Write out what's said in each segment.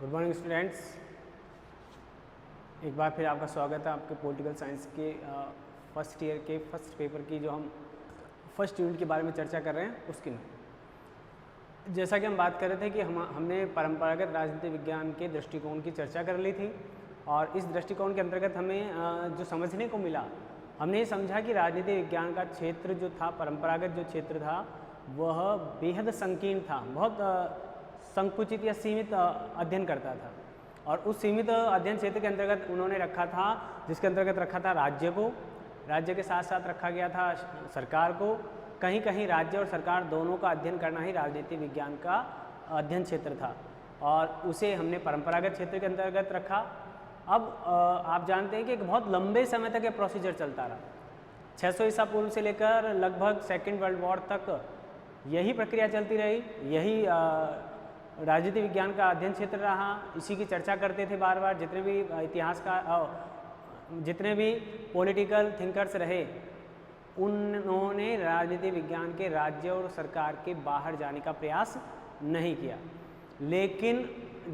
Good morning students, एक बार फिर आपका स्वागत है आपके पॉलिटिकल साइंस के फर्स्ट ईयर के फर्स्ट पेपर की जो हम फर्स्ट यूनिट के बारे में चर्चा कर रहे हैं उसकी। जैसा कि हम बात कर रहे थे कि हमने परंपरागत राजनीति विज्ञान के दृष्टिकोण की चर्चा कर ली थी और इस दृष्टिकोण के अंतर्गत हमें जो समझने को मिला, हमने ये समझा कि राजनीति विज्ञान का क्षेत्र जो था, परंपरागत जो क्षेत्र था वह बेहद संकीर्ण था, बहुत संकुचित या सीमित अध्ययन करता था। और उस सीमित अध्ययन क्षेत्र के अंतर्गत उन्होंने रखा था, जिसके अंतर्गत रखा था राज्य को, राज्य के साथ साथ रखा गया था सरकार को। कहीं कहीं राज्य और सरकार दोनों का अध्ययन करना ही राजनीति विज्ञान का अध्ययन क्षेत्र था और उसे हमने परंपरागत क्षेत्र के अंतर्गत रखा। अब आप जानते हैं कि एक बहुत लंबे समय तक ये प्रोसीजर चलता रहा, 600 ईसा पूर्व से लेकर लगभग सेकेंड वर्ल्ड वॉर तक यही प्रक्रिया चलती रही, यही राजनीति विज्ञान का अध्ययन क्षेत्र रहा। इसी की चर्चा करते थे बार बार जितने भी इतिहासकार, जितने भी पॉलिटिकल थिंकर्स रहे, उन्होंने राजनीति विज्ञान के राज्य और सरकार के बाहर जाने का प्रयास नहीं किया। लेकिन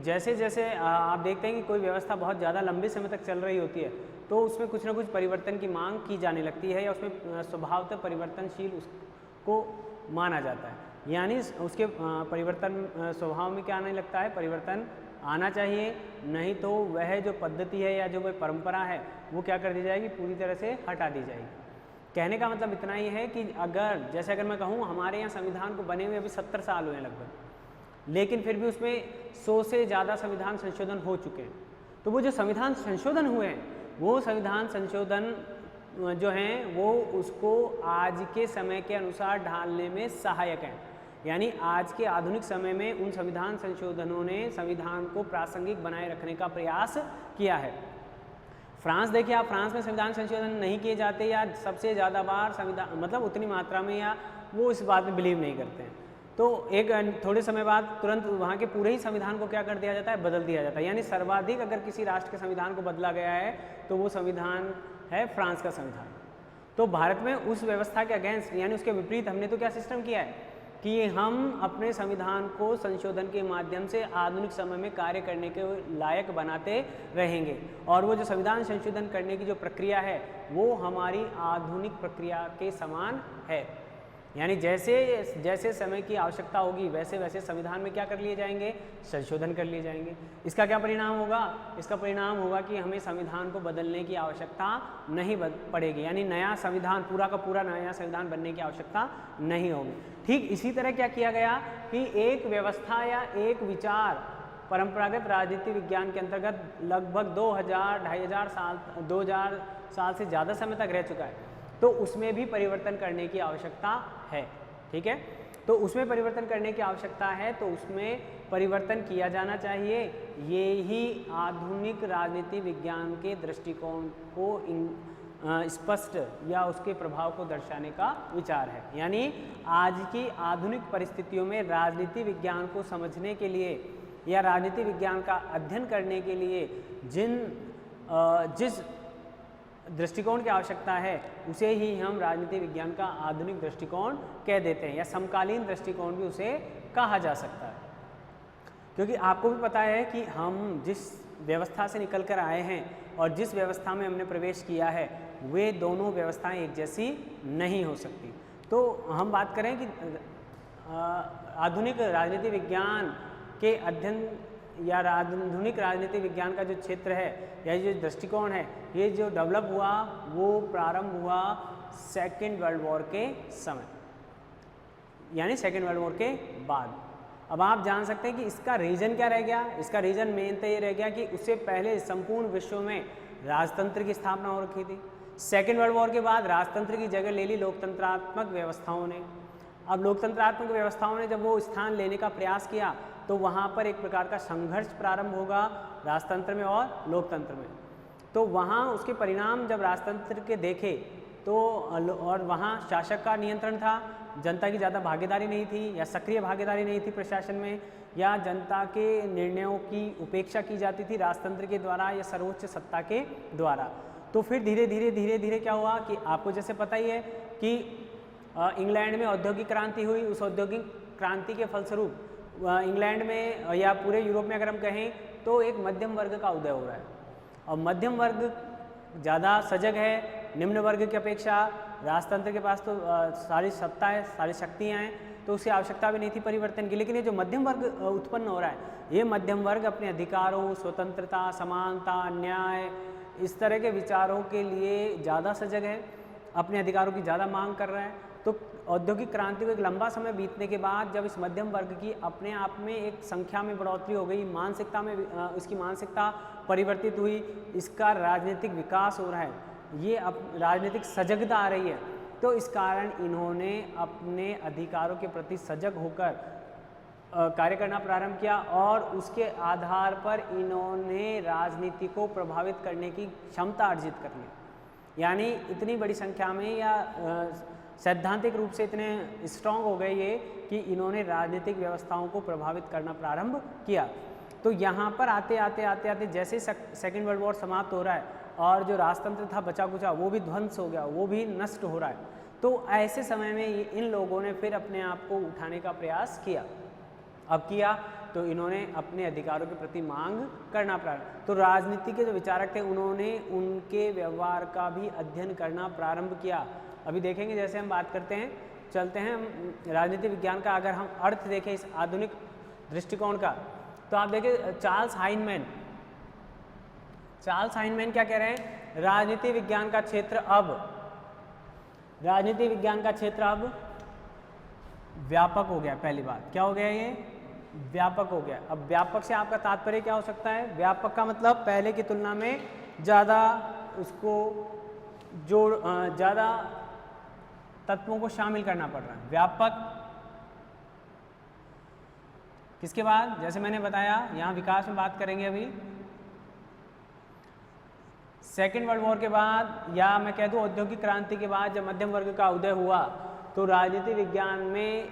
जैसे जैसे आप देखते हैं कि कोई व्यवस्था बहुत ज़्यादा लंबे समय तक चल रही होती है तो उसमें कुछ ना कुछ परिवर्तन की मांग की जाने लगती है या उसमें स्वभावतः परिवर्तनशील उसको माना जाता है। यानी उसके परिवर्तन स्वभाव में क्या आने लगता है, परिवर्तन आना चाहिए, नहीं तो वह जो पद्धति है या जो वह परंपरा है वो क्या कर दी जाएगी, पूरी तरह से हटा दी जाएगी। कहने का मतलब इतना ही है कि अगर मैं कहूँ हमारे यहाँ संविधान को बने हुए अभी 70 साल हुए हैं लगभग, लेकिन फिर भी उसमें 100 से ज़्यादा संविधान संशोधन हो चुके हैं। तो वो जो संविधान संशोधन हुए हैं वो संविधान संशोधन जो हैं वो उसको आज के समय के अनुसार ढालने में सहायक हैं। यानी आज के आधुनिक समय में उन संविधान संशोधनों ने संविधान को प्रासंगिक बनाए रखने का प्रयास किया है। फ्रांस देखिए आप, फ्रांस में संविधान संशोधन नहीं किए जाते या सबसे ज़्यादा बार संविधान मतलब उतनी मात्रा में, या वो इस बात में बिलीव नहीं करते हैं। तो एक थोड़े समय बाद तुरंत वहाँ के पूरे ही संविधान को क्या कर दिया जाता है, बदल दिया जाता है। यानी सर्वाधिक अगर किसी राष्ट्र के संविधान को बदला गया है तो वो संविधान है फ्रांस का संविधान। तो भारत में उस व्यवस्था के अगेंस्ट यानी उसके विपरीत हमने तो क्या सिस्टम किया है कि हम अपने संविधान को संशोधन के माध्यम से आधुनिक समय में कार्य करने के लायक बनाते रहेंगे। और वो जो संविधान संशोधन करने की जो प्रक्रिया है वो हमारी आधुनिक प्रक्रिया के समान है। यानी जैसे जैसे समय की आवश्यकता होगी वैसे वैसे संविधान में क्या कर लिए जाएंगे, संशोधन कर लिए जाएंगे। इसका क्या परिणाम होगा, इसका परिणाम होगा कि हमें संविधान को बदलने की आवश्यकता नहीं पड़ेगी, यानी नया संविधान, पूरा का पूरा नया संविधान बनने की आवश्यकता नहीं होगी। ठीक इसी तरह क्या किया गया कि एक व्यवस्था या एक विचार परंपरागत राजनीति विज्ञान के अंतर्गत लगभग 2000 साल से ज़्यादा समय तक रह चुका है, तो उसमें भी परिवर्तन करने की आवश्यकता है। ठीक है, तो उसमें परिवर्तन करने की आवश्यकता है, तो उसमें परिवर्तन किया जाना चाहिए। ये ही आधुनिक राजनीति विज्ञान के दृष्टिकोण को स्पष्ट या उसके प्रभाव को दर्शाने का विचार है। यानी आज की आधुनिक परिस्थितियों में राजनीति विज्ञान को समझने के लिए या राजनीति विज्ञान का अध्ययन करने के लिए जिस दृष्टिकोण की आवश्यकता है उसे ही हम राजनीति विज्ञान का आधुनिक दृष्टिकोण कह देते हैं, या समकालीन दृष्टिकोण भी उसे कहा जा सकता है। क्योंकि आपको भी पता है कि हम जिस व्यवस्था से निकल कर आए हैं और जिस व्यवस्था में हमने प्रवेश किया है वे दोनों व्यवस्थाएं एक जैसी नहीं हो सकती। तो हम बात करें कि आधुनिक राजनीति विज्ञान के अध्ययन या आधुनिक राजनीति विज्ञान का जो क्षेत्र है या जो दृष्टिकोण है, ये जो डेवलप हुआ वो प्रारंभ हुआ सेकेंड वर्ल्ड वॉर के समय, यानी सेकेंड वर्ल्ड वॉर के बाद। अब आप जान सकते हैं कि इसका रीज़न क्या रह गया, इसका रीज़न मेन तो ये रह गया कि उससे पहले संपूर्ण विश्व में राजतंत्र की स्थापना हो रखी थी। सेकेंड वर्ल्ड वॉर के बाद राजतंत्र की जगह ले ली लोकतंत्रात्मक व्यवस्थाओं ने। अब लोकतंत्रात्मक व्यवस्थाओं ने जब वो स्थान लेने का प्रयास किया तो वहाँ पर एक प्रकार का संघर्ष प्रारंभ होगा राजतंत्र में और लोकतंत्र में। तो वहाँ उसके परिणाम जब राजतंत्र के देखे तो और वहाँ शासक का नियंत्रण था, जनता की ज़्यादा भागीदारी नहीं थी या सक्रिय भागीदारी नहीं थी प्रशासन में, या जनता के निर्णयों की उपेक्षा की जाती थी राजतंत्र के द्वारा या सर्वोच्च सत्ता के द्वारा। तो फिर धीरे धीरे क्या हुआ कि आपको जैसे पता ही है कि इंग्लैंड में औद्योगिक क्रांति हुई। उस औद्योगिक क्रांति के फलस्वरूप इंग्लैंड में या पूरे यूरोप में अगर हम कहें तो एक मध्यम वर्ग का उदय हो रहा है, और मध्यम वर्ग ज़्यादा सजग है। निम्न वर्ग की अपेक्षा राजतंत्र के पास तो सारी सत्ता है, सारी शक्तियाँ हैं, तो उसकी आवश्यकता भी नहीं थी परिवर्तन की। लेकिन ये जो मध्यम वर्ग उत्पन्न हो रहा है, ये मध्यम वर्ग अपने अधिकारों, स्वतंत्रता, समानता, न्याय, इस तरह के विचारों के लिए ज़्यादा सजग है, अपने अधिकारों की ज़्यादा मांग कर रहा है। तो औद्योगिक क्रांति को एक लंबा समय बीतने के बाद जब इस मध्यम वर्ग की अपने आप में एक संख्या में बढ़ोतरी हो गई, मानसिकता में इसकी मानसिकता परिवर्तित हुई, इसका राजनीतिक विकास हो रहा है, ये राजनीतिक सजगता आ रही है, तो इस कारण इन्होंने अपने अधिकारों के प्रति सजग होकर कार्य करना प्रारंभ किया, और उसके आधार पर इन्होंने राजनीति को प्रभावित करने की क्षमता अर्जित कर ली। यानी इतनी बड़ी संख्या में या सैद्धांतिक रूप से इतने स्ट्रांग हो गए ये कि इन्होंने राजनीतिक व्यवस्थाओं को प्रभावित करना प्रारंभ किया। तो यहाँ पर आते आते जैसे सेकेंड वर्ल्ड वॉर समाप्त हो रहा है और जो राजतंत्र था बचा कुचा वो भी ध्वंस हो गया, वो भी नष्ट हो रहा है, तो ऐसे समय में इन लोगों ने फिर अपने आप को उठाने का प्रयास किया। अब किया तो इन्होंने अपने अधिकारों के प्रति मांग करना प्रारंभ, तो राजनीति के जो विचारक थे उन्होंने उनके व्यवहार का भी अध्ययन करना प्रारंभ किया। अभी देखेंगे, जैसे हम बात करते हैं, चलते हैं हम राजनीति विज्ञान का अगर हम अर्थ देखें इस आधुनिक दृष्टिकोण का, तो आप देखिए चार्ल्स हाइनमैन क्या कह रहे हैं, राजनीति विज्ञान का क्षेत्र अब व्यापक हो गया। पहली बात क्या हो गया, ये व्यापक हो गया। अब व्यापक से आपका तात्पर्य क्या हो सकता है, व्यापक का मतलब पहले की तुलना में ज़्यादा उसको ज़्यादा तत्वों को शामिल करना पड़ रहा है। व्यापक किसके बाद, जैसे मैंने बताया यहाँ विकास में बात करेंगे अभी, सेकेंड वर्ल्ड वॉर के बाद या मैं कह दूँ औद्योगिक क्रांति के बाद जब मध्यम वर्ग का उदय हुआ तो राजनीति विज्ञान में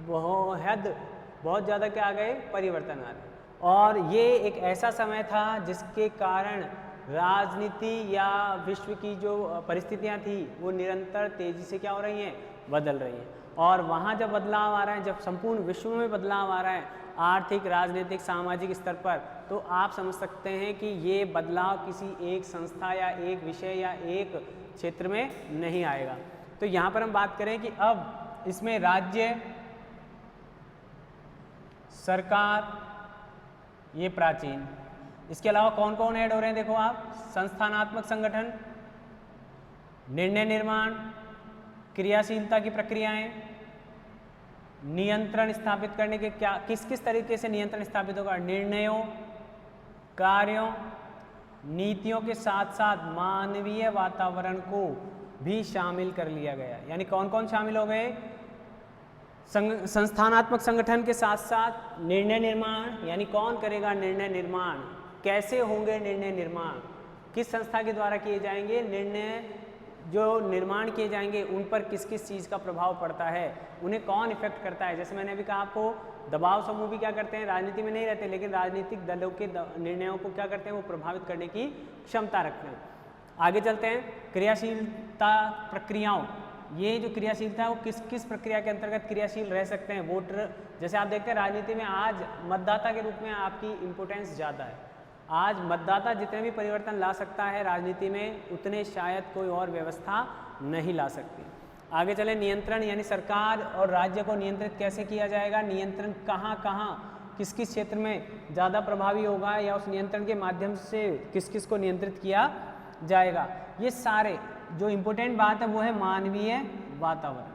बहुत ज़्यादा क्या आ गए, परिवर्तन आ गए। और ये एक ऐसा समय था जिसके कारण राजनीति या विश्व की जो परिस्थितियाँ थी वो निरंतर तेज़ी से क्या हो रही हैं, बदल रही हैं। और वहाँ जब बदलाव आ रहा है, जब संपूर्ण विश्व में बदलाव आ रहा है आर्थिक, राजनीतिक, सामाजिक स्तर पर, तो आप समझ सकते हैं कि ये बदलाव किसी एक संस्था या एक विषय या एक क्षेत्र में नहीं आएगा। तो यहाँ पर हम बात करें कि अब इसमें राज्य, सरकार, ये प्राचीन, इसके अलावा कौन कौन ऐड हो रहे हैं, देखो आप, संस्थानात्मक संगठन, निर्णय निर्माण, क्रियाशीलता की प्रक्रियाएं, नियंत्रण स्थापित करने के क्या किस किस तरीके से नियंत्रण स्थापित होगा, निर्णयों, कार्यों, नीतियों के साथ साथ मानवीय वातावरण को भी शामिल कर लिया गया। यानी कौन कौन शामिल हो गए, संस्थानात्मक संगठन के साथ साथ निर्णय निर्माण, यानी कौन करेगा निर्णय निर्माण, कैसे होंगे निर्णय निर्माण, किस संस्था के द्वारा किए जाएंगे, निर्णय जो निर्माण किए जाएंगे उन पर किस किस चीज़ का प्रभाव पड़ता है, उन्हें कौन इफेक्ट करता है। जैसे मैंने अभी कहा आपको, दबाव समूह भी क्या करते हैं, राजनीति में नहीं रहते, लेकिन राजनीतिक दलों के निर्णयों को क्या करते हैं, वो प्रभावित करने की क्षमता रखते हैं। आगे चलते हैं, क्रियाशीलता प्रक्रियाओं, ये जो क्रियाशीलता है वो किस किस प्रक्रिया के अंतर्गत क्रियाशील रह सकते हैं। वोटर, जैसे आप देखते हैं राजनीति में आज मतदाता के रूप में आपकी इम्पोर्टेंस ज़्यादा है। आज मतदाता जितने भी परिवर्तन ला सकता है राजनीति में, उतने शायद कोई और व्यवस्था नहीं ला सकती। आगे चले, नियंत्रण, यानी सरकार और राज्य को नियंत्रित कैसे किया जाएगा, नियंत्रण कहाँ कहाँ किस किस क्षेत्र में ज़्यादा प्रभावी होगा, या उस नियंत्रण के माध्यम से किस किस को नियंत्रित किया जाएगा। ये सारे जो इम्पोर्टेंट बात है वो है मानवीय वातावरण।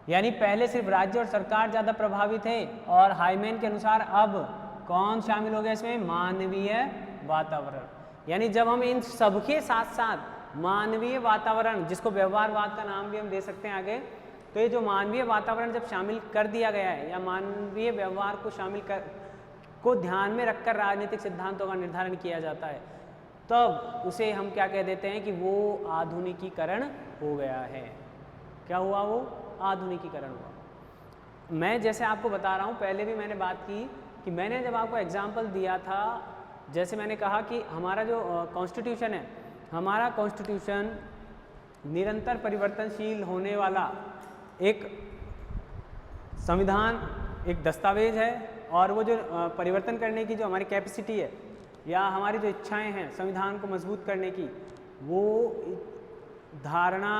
यानी पहले सिर्फ राज्य और सरकार ज़्यादा प्रभावी थे, और हाइमैन के अनुसार अब कौन शामिल हो गया इसमें, मानवीय वातावरण। यानी जब हम इन सबके साथ साथ मानवीय वातावरण, जिसको व्यवहारवाद का नाम भी हम दे सकते हैं आगे, तो ये जो मानवीय वातावरण जब शामिल कर दिया गया है, या मानवीय व्यवहार को शामिल को ध्यान में रखकर राजनीतिक सिद्धांतों का निर्धारण किया जाता है, तब उसे हम क्या कह देते हैं कि वो आधुनिकीकरण हो गया है। क्या हुआ, वो आधुनिकीकरण हुआ। मैं जैसे आपको बता रहा हूँ, पहले भी मैंने बात की कि मैंने जब आपको एग्जाम्पल दिया था, जैसे मैंने कहा कि हमारा जो कॉन्स्टिट्यूशन है, हमारा कॉन्स्टिट्यूशन निरंतर परिवर्तनशील होने वाला एक संविधान, एक दस्तावेज है, और वो जो परिवर्तन करने की जो हमारी कैपेसिटी है या हमारी जो इच्छाएं हैं संविधान को मजबूत करने की, वो धारणा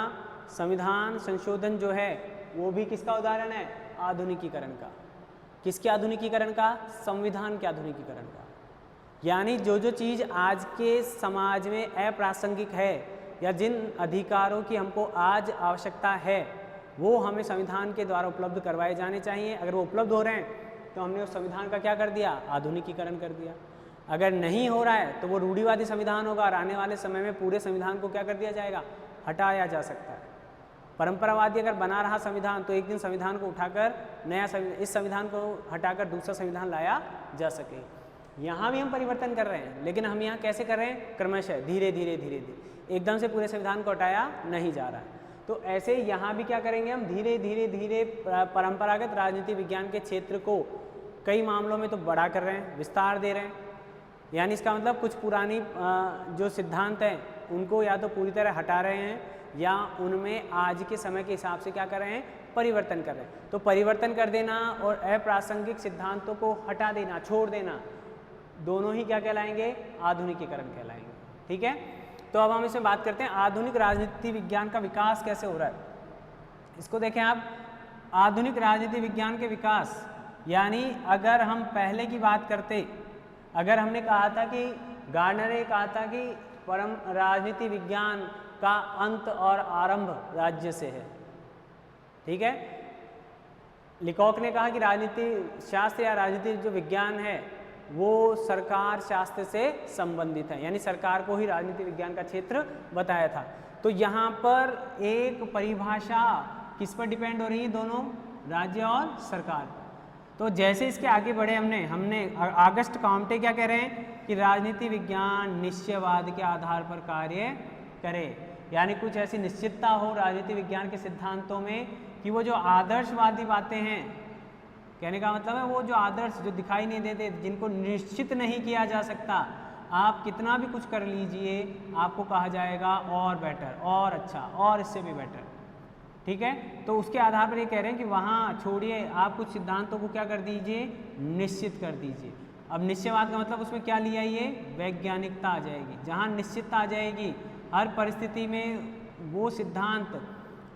संविधान संशोधन जो है वो भी किसका उदाहरण है? आधुनिकीकरण का। किसके आधुनिकीकरण का? संविधान के आधुनिकीकरण का। यानी जो जो चीज़ आज के समाज में अप्रासंगिक है या जिन अधिकारों की हमको आज आवश्यकता है वो हमें संविधान के द्वारा उपलब्ध करवाए जाने चाहिए। अगर वो उपलब्ध हो रहे हैं तो हमने उस संविधान का क्या कर दिया? आधुनिकीकरण कर दिया। अगर नहीं हो रहा है तो वो रूढ़िवादी संविधान होगा और आने वाले समय में पूरे संविधान को क्या कर दिया जाएगा? हटाया जा सकता है। परंपरावादी अगर बना रहा संविधान तो एक दिन संविधान को उठाकर नया इस संविधान को हटाकर दूसरा संविधान लाया जा सके। यहाँ भी हम परिवर्तन कर रहे हैं, लेकिन हम यहाँ कैसे कर रहे हैं? क्रमशः, धीरे धीरे धीरे धीरे, एकदम से पूरे संविधान को हटाया नहीं जा रहा है। तो ऐसे यहाँ भी क्या करेंगे हम? धीरे धीरे धीरे परंपरागत राजनीति विज्ञान के क्षेत्र को कई मामलों में तो बड़ा कर रहे हैं, विस्तार दे रहे हैं। यानी इसका मतलब कुछ पुरानी जो सिद्धांत हैं उनको या तो पूरी तरह हटा रहे हैं या उनमें आज के समय के हिसाब से क्या कर रहे हैं? परिवर्तन कर रहे हैं। तो परिवर्तन कर देना और अप्रासंगिक सिद्धांतों को हटा देना, छोड़ देना, दोनों ही क्या कहलाएंगे? आधुनिकीकरण कहलाएंगे। ठीक है, तो अब हम इसमें बात करते हैं आधुनिक राजनीति विज्ञान का विकास कैसे हो रहा है। इसको देखें आप, आधुनिक राजनीति विज्ञान के विकास, यानी अगर हम पहले की बात करते, अगर हमने कहा था कि गार्डनर ने कहा था कि परम राजनीति विज्ञान का अंत और आरंभ राज्य से है, ठीक है। लिकॉक ने कहा कि राजनीति शास्त्र या राजनीति जो विज्ञान है वो सरकार शास्त्र से संबंधित है, यानी सरकार को ही राजनीति विज्ञान का क्षेत्र बताया था। तो यहाँ पर एक परिभाषा किस पर डिपेंड हो रही है? दोनों, राज्य और सरकार। तो जैसे इसके आगे बढ़े हमने ऑगस्ट कॉम्टे क्या कह रहे हैं कि राजनीति विज्ञान निश्चयवाद के आधार पर कार्य करे, यानी कुछ ऐसी निश्चितता हो राजनीति विज्ञान के सिद्धांतों में कि वो जो आदर्शवादी बातें हैं, कहने का मतलब है वो जो आदर्श जो दिखाई नहीं देते, जिनको निश्चित नहीं किया जा सकता, आप कितना भी कुछ कर लीजिए आपको कहा जाएगा और बेटर, और अच्छा, और इससे भी बेटर। ठीक है, तो उसके आधार पर ये कह रहे हैं कि वहाँ छोड़िए, आप कुछ सिद्धांतों को क्या कर दीजिए? निश्चित कर दीजिए। अब निश्चयवाद का मतलब उसमें क्या लिया? ये वैज्ञानिकता आ जाएगी। जहाँ निश्चितता आ जाएगी, हर परिस्थिति में वो सिद्धांत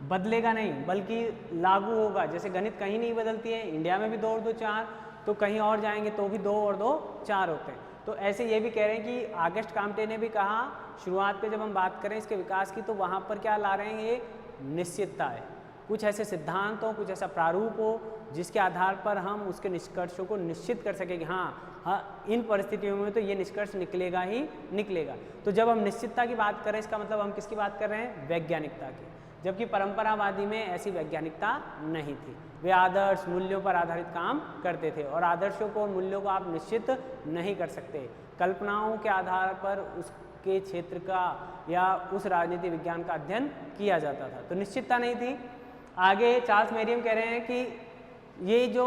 बदलेगा नहीं बल्कि लागू होगा। जैसे गणित कहीं नहीं बदलती है, इंडिया में भी 2 और 2 4, तो कहीं और जाएंगे तो भी 2 और 2 4 होते हैं। तो ऐसे ये भी कह रहे हैं कि ऑगस्ट कॉम्टे ने भी कहा शुरुआत पे जब हम बात करें इसके विकास की, तो वहाँ पर क्या ला रहे हैं? ये निश्चितता है, कुछ ऐसे सिद्धांत हो, कुछ ऐसा प्रारूप हो जिसके आधार पर हम उसके निष्कर्षों को निश्चित कर सकें कि हाँ इन परिस्थितियों में तो ये निष्कर्ष निकलेगा ही निकलेगा। तो जब हम निश्चितता की बात करें, इसका मतलब हम किसकी बात कर रहे हैं? वैज्ञानिकता की। जबकि परंपरावादी में ऐसी वैज्ञानिकता नहीं थी, वे आदर्श मूल्यों पर आधारित काम करते थे और आदर्शों को और मूल्यों को आप निश्चित नहीं कर सकते। कल्पनाओं के आधार पर उसके क्षेत्र का या उस राजनीति विज्ञान का अध्ययन किया जाता था, तो निश्चितता नहीं थी। आगे चार्ल्स मेरियम कह रहे हैं कि ये जो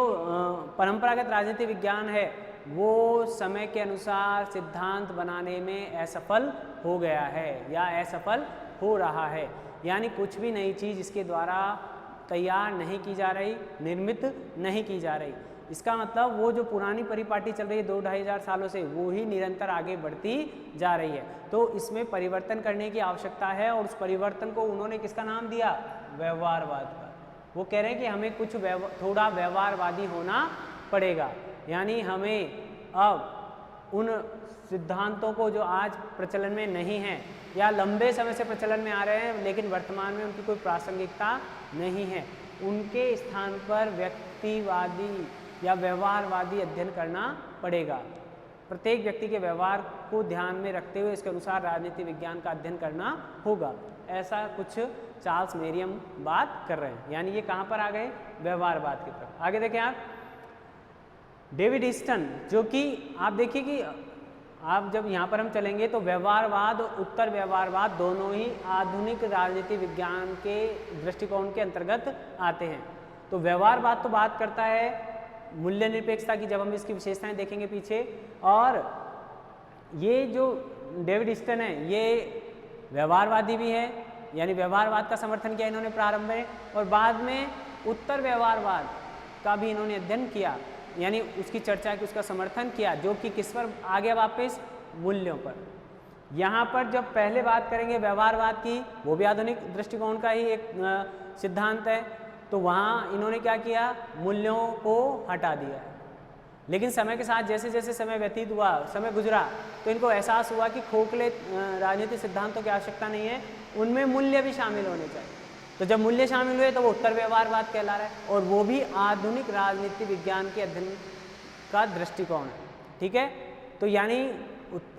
परंपरागत राजनीति विज्ञान है वो समय के अनुसार सिद्धांत बनाने में असफल हो गया है या असफल हो रहा है, यानी कुछ भी नई चीज़ इसके द्वारा तैयार नहीं की जा रही, निर्मित नहीं की जा रही। इसका मतलब वो जो पुरानी परिपाटी चल रही है 2-2.5 सालों से, वो ही निरंतर आगे बढ़ती जा रही है। तो इसमें परिवर्तन करने की आवश्यकता है और उस परिवर्तन को उन्होंने किसका नाम दिया? व्यवहारवाद का। वो कह रहे हैं कि हमें कुछ थोड़ा व्यवहारवादी होना पड़ेगा, यानी हमें अब उन सिद्धांतों को जो आज प्रचलन में नहीं है या लंबे समय से प्रचलन में आ रहे हैं लेकिन वर्तमान में उनकी कोई प्रासंगिकता नहीं है, उनके स्थान पर व्यक्तिवादी या व्यवहारवादी अध्ययन करना पड़ेगा। प्रत्येक व्यक्ति के व्यवहार को ध्यान में रखते हुए इसके अनुसार राजनीति विज्ञान का अध्ययन करना होगा। ऐसा कुछ चार्ल्स मेरियम बात कर रहे हैं, यानी ये कहाँ पर आ गए? व्यवहारवाद की तरफ। आगे देखें आप, डेविड ईस्टन, जो कि आप देखिए कि आप जब यहाँ पर हम चलेंगे तो व्यवहारवाद और उत्तर व्यवहारवाद दोनों ही आधुनिक राजनीति विज्ञान के दृष्टिकोण के अंतर्गत आते हैं। तो व्यवहारवाद तो बात करता है मूल्य निरपेक्षता की, जब हम इसकी विशेषताएं देखेंगे पीछे, और ये जो डेविड ईस्टन है ये व्यवहारवादी भी है, यानी व्यवहारवाद का समर्थन किया इन्होंने प्रारंभ में, और बाद में उत्तर व्यवहारवाद का भी इन्होंने अध्ययन किया। यानी उसकी चर्चा की, उसका समर्थन किया, जो कि किस पर आ गया वापस, मूल्यों पर। यहाँ पर जब पहले बात करेंगे व्यवहारवाद की, वो भी आधुनिक दृष्टिकोण का ही एक सिद्धांत है, तो वहाँ इन्होंने क्या किया, मूल्यों को हटा दिया। लेकिन समय के साथ जैसे जैसे समय व्यतीत हुआ, समय गुजरा, तो इनको एहसास हुआ कि खोखले राजनीतिक सिद्धांतों की आवश्यकता नहीं है, उनमें मूल्य भी शामिल होने चाहिए। तो जब मूल्य शामिल हुए तो वो उत्तर व्यवहारवाद कहला रहा है, और वो भी आधुनिक राजनीति विज्ञान के अध्ययन का दृष्टिकोण है। ठीक है, तो यानी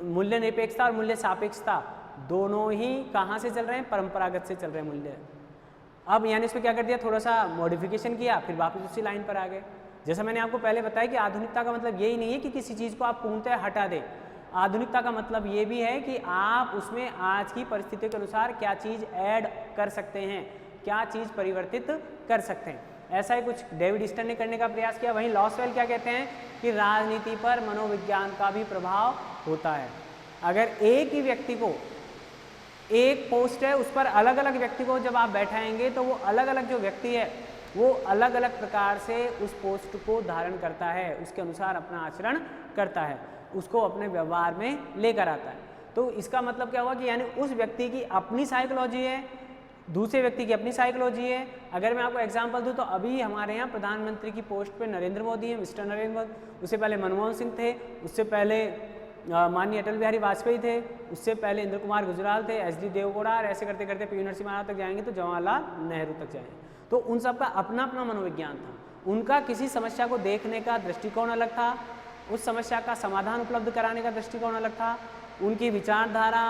मूल्य निरपेक्षता और मूल्य सापेक्षता दोनों ही कहाँ से चल रहे हैं, परंपरागत से चल रहे हैं मूल्य। अब यानी इसमें क्या कर दिया, थोड़ा सा मॉडिफिकेशन किया, फिर वापस उसी लाइन पर आ गए। जैसा मैंने आपको पहले बताया कि आधुनिकता का मतलब यही नहीं है कि किसी चीज़ को आप पूर्णतः हटा दें। आधुनिकता का मतलब ये भी है कि आप उसमें आज की परिस्थिति के अनुसार क्या चीज़ ऐड कर सकते हैं, क्या चीज़ परिवर्तित कर सकते हैं। ऐसा ही कुछ डेविड ईस्टन ने करने का प्रयास किया। वहीं लॉसवेल क्या कहते हैं कि राजनीति पर मनोविज्ञान का भी प्रभाव होता है। अगर एक ही व्यक्ति को, एक पोस्ट है, उस पर अलग अलग व्यक्ति को जब आप बैठाएंगे तो वो अलग अलग जो व्यक्ति है वो अलग अलग प्रकार से उस पोस्ट को धारण करता है, उसके अनुसार अपना आचरण करता है, उसको अपने व्यवहार में लेकर आता है। तो इसका मतलब क्या हुआ कि यानी उस व्यक्ति की अपनी साइकोलॉजी है, दूसरे व्यक्ति की अपनी साइकोलॉजी है। अगर मैं आपको एग्जांपल दूं तो अभी हमारे यहाँ प्रधानमंत्री की पोस्ट पे नरेंद्र मोदी है, मिस्टर नरेंद्र मोदी। उससे पहले मनमोहन सिंह थे, उससे पहले माननीय अटल बिहारी वाजपेयी थे, उससे पहले इंद्र कुमार गुजराल थे, एच डी देवगौड़ा, और ऐसे करते करते पी नरसिम्हा राव तक जाएंगे तो जवाहरलाल नेहरू तक जाएंगे। तो उन सबका अपना अपना मनोविज्ञान था। उनका किसी समस्या को देखने का दृष्टिकोण अलग था, उस समस्या का समाधान उपलब्ध कराने का दृष्टिकोण अलग था, उनकी विचारधारा,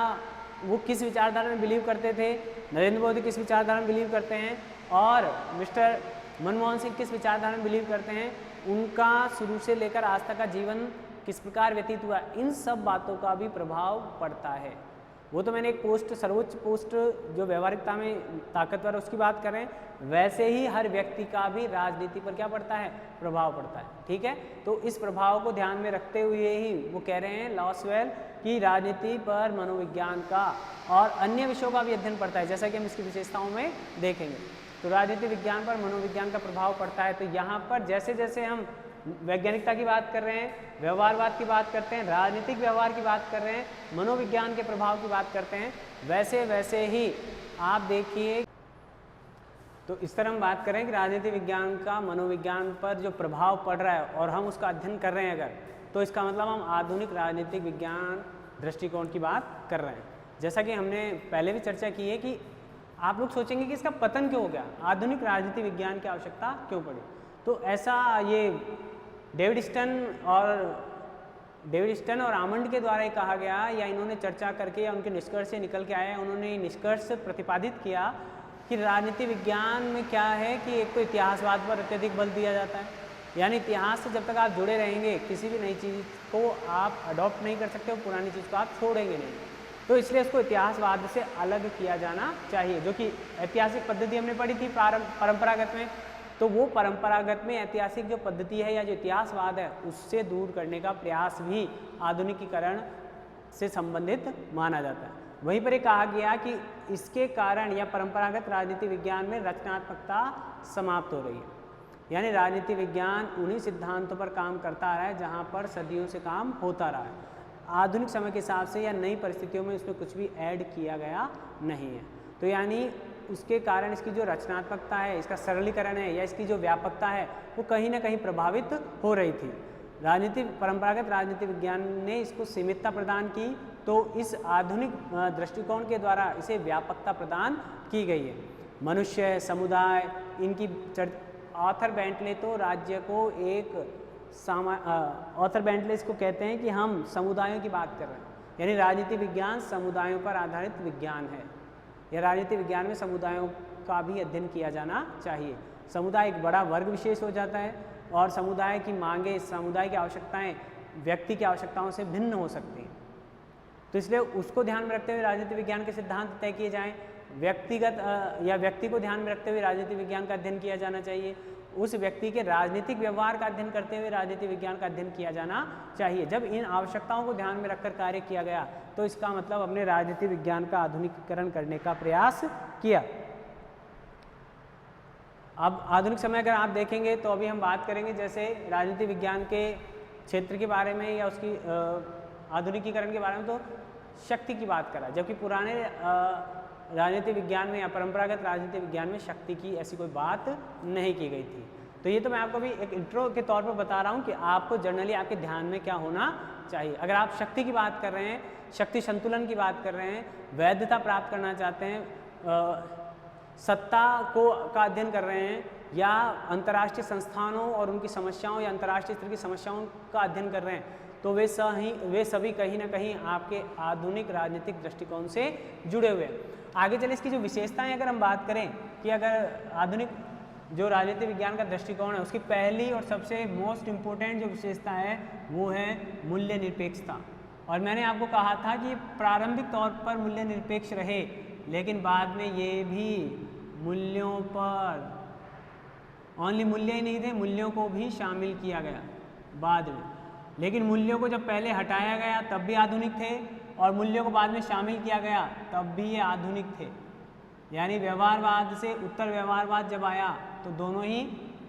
वो किस विचारधारा में बिलीव करते थे, नरेंद्र मोदी किस विचारधारा में बिलीव करते हैं, और मिस्टर मनमोहन सिंह किस विचारधारा में बिलीव करते हैं, उनका शुरू से लेकर आज तक का जीवन किस प्रकार व्यतीत हुआ, इन सब बातों का भी प्रभाव पड़ता है। वो तो मैंने एक पोस्ट, सर्वोच्च पोस्ट जो व्यवहारिकता में ताकतवर, उसकी बात करें, वैसे ही हर व्यक्ति का भी राजनीति पर क्या पड़ता है, प्रभाव पड़ता है। ठीक है, तो इस प्रभाव को ध्यान में रखते हुए ही वो कह रहे हैं लॉसवेल कि राजनीति पर मनोविज्ञान का और अन्य विषयों का भी अध्ययन पड़ता है, जैसा कि हम इसकी विशेषताओं में देखेंगे। तो राजनीति विज्ञान पर मनोविज्ञान का प्रभाव पड़ता है। तो यहाँ पर जैसे जैसे हम वैज्ञानिकता की बात कर रहे हैं, व्यवहारवाद की बात करते हैं, राजनीतिक व्यवहार की बात कर रहे हैं, मनोविज्ञान के प्रभाव की बात करते हैं, वैसे वैसे ही आप देखिए। तो इस तरह हम बात करें कि राजनीति विज्ञान का मनोविज्ञान पर जो प्रभाव पड़ रहा है और हम उसका अध्ययन कर रहे हैं अगर, तो इसका मतलब हम आधुनिक राजनीतिक विज्ञान दृष्टिकोण की बात कर रहे हैं। जैसा कि हमने पहले भी चर्चा की है कि आप लोग सोचेंगे कि इसका पतन क्यों हो गया, आधुनिक राजनीति विज्ञान की आवश्यकता क्यों पड़ी। तो ऐसा ये डेविड ईस्टन और आमंड के द्वारा कहा गया, या इन्होंने चर्चा करके या उनके निष्कर्ष से निकल के आए, उन्होंने निष्कर्ष प्रतिपादित किया कि राजनीति विज्ञान में क्या है कि एक तो इतिहासवाद पर अत्यधिक बल दिया जाता है, यानी इतिहास से जब तक आप जुड़े रहेंगे किसी भी नई चीज़ को आप अडॉप्ट नहीं कर सकते, पुरानी चीज़ को आप छोड़ेंगे नहीं। तो इसलिए इसको इतिहासवाद से अलग किया जाना चाहिए, जो कि ऐतिहासिक पद्धति हमने पढ़ी थी परंपरागत में। तो वो परंपरागत में ऐतिहासिक जो पद्धति है या जो इतिहासवाद है उससे दूर करने का प्रयास भी आधुनिकीकरण से संबंधित माना जाता है। वहीं पर एक कहा गया कि इसके कारण या परंपरागत राजनीति विज्ञान में रचनात्मकता समाप्त हो रही है, यानी राजनीति विज्ञान उन्हीं सिद्धांतों पर काम करता रहा है जहाँ पर सदियों से काम होता रहा है। आधुनिक समय के हिसाब से या नई परिस्थितियों में उसमें कुछ भी ऐड किया गया नहीं है। तो यानी उसके कारण इसकी जो रचनात्मकता है, इसका सरलीकरण है या इसकी जो व्यापकता है वो कहीं ना कहीं प्रभावित हो रही थी। परंपरागत राजनीति विज्ञान ने इसको सीमितता प्रदान की, तो इस आधुनिक दृष्टिकोण के द्वारा इसे व्यापकता प्रदान की गई है। मनुष्य, समुदाय, इनकी ऑथर बेंटले तो राज्य को एक ऑथर बेंटले इसको कहते हैं कि हम समुदायों की बात कर रहे हैं, यानी राजनीति विज्ञान समुदायों पर आधारित विज्ञान है, या राजनीति विज्ञान में समुदायों का भी अध्ययन किया जाना चाहिए। समुदाय एक बड़ा वर्ग विशेष हो जाता है और समुदाय की मांगे, समुदाय की आवश्यकताएं व्यक्ति की आवश्यकताओं से भिन्न हो सकती हैं। तो इसलिए उसको ध्यान में रखते हुए राजनीति विज्ञान के सिद्धांत तय किए जाएं। व्यक्ति को ध्यान में रखते हुए राजनीति विज्ञान का अध्ययन किया जाना चाहिए। उस व्यक्ति के राजनीतिक व्यवहार का अध्ययन करते हुए राजनीति विज्ञान का अध्ययन किया जाना चाहिए। जब इन आवश्यकताओं को ध्यान में रखकर कार्य किया गया तो इसका मतलब हमने राजनीति विज्ञान का आधुनिकीकरण करने का प्रयास किया। अब आधुनिक समय अगर आप देखेंगे तो अभी हम बात करेंगे जैसे राजनीति विज्ञान के क्षेत्र के बारे में या उसकी आधुनिकीकरण के बारे में, तो शक्ति की बात करा, जबकि पुराने राजनीति विज्ञान में या परंपरागत राजनीति विज्ञान में शक्ति की ऐसी कोई बात नहीं की गई थी। तो ये तो मैं आपको भी एक इंट्रो के तौर पर बता रहा हूँ कि आपको जनरली आपके ध्यान में क्या होना चाहिए। अगर आप शक्ति की बात कर रहे हैं, शक्ति संतुलन की बात कर रहे हैं, वैधता प्राप्त करना चाहते हैं, सत्ता का अध्ययन कर रहे हैं, या अंतर्राष्ट्रीय संस्थानों और उनकी समस्याओं या अंतर्राष्ट्रीय स्तर की समस्याओं का अध्ययन कर रहे हैं, तो वे सभी कहीं ना कहीं आपके आधुनिक राजनीतिक दृष्टिकोण से जुड़े हुए हैं। आगे चले इसकी जो विशेषताएं अगर हम बात करें कि अगर आधुनिक जो राजनीति विज्ञान का दृष्टिकोण है उसकी पहली और सबसे मोस्ट इम्पोर्टेंट जो विशेषता है वो है मूल्य निरपेक्षता। और मैंने आपको कहा था कि प्रारंभिक तौर पर मूल्य निरपेक्ष रहे, लेकिन बाद में ये भी मूल्यों पर ओनली मूल्य ही नहीं थे, मूल्यों को भी शामिल किया गया बाद में। लेकिन मूल्यों को जब पहले हटाया गया तब भी आधुनिक थे, और मूल्यों को बाद में शामिल किया गया तब भी ये आधुनिक थे। यानी व्यवहारवाद से उत्तर व्यवहारवाद जब आया तो दोनों ही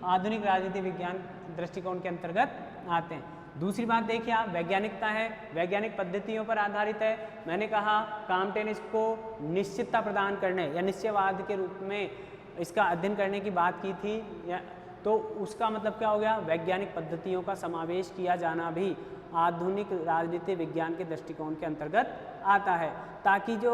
आधुनिक राजनीति विज्ञान दृष्टिकोण के अंतर्गत आते हैं। दूसरी बात देखिए आप, वैज्ञानिकता है, वैज्ञानिक पद्धतियों पर आधारित है। मैंने कहा काम्पटन इसको निश्चितता प्रदान करने या निश्चयवाद के रूप में इसका अध्ययन करने की बात की थी, तो उसका मतलब क्या हो गया, वैज्ञानिक पद्धतियों का समावेश किया जाना भी आधुनिक राजनीति विज्ञान के दृष्टिकोण के अंतर्गत आता है, ताकि जो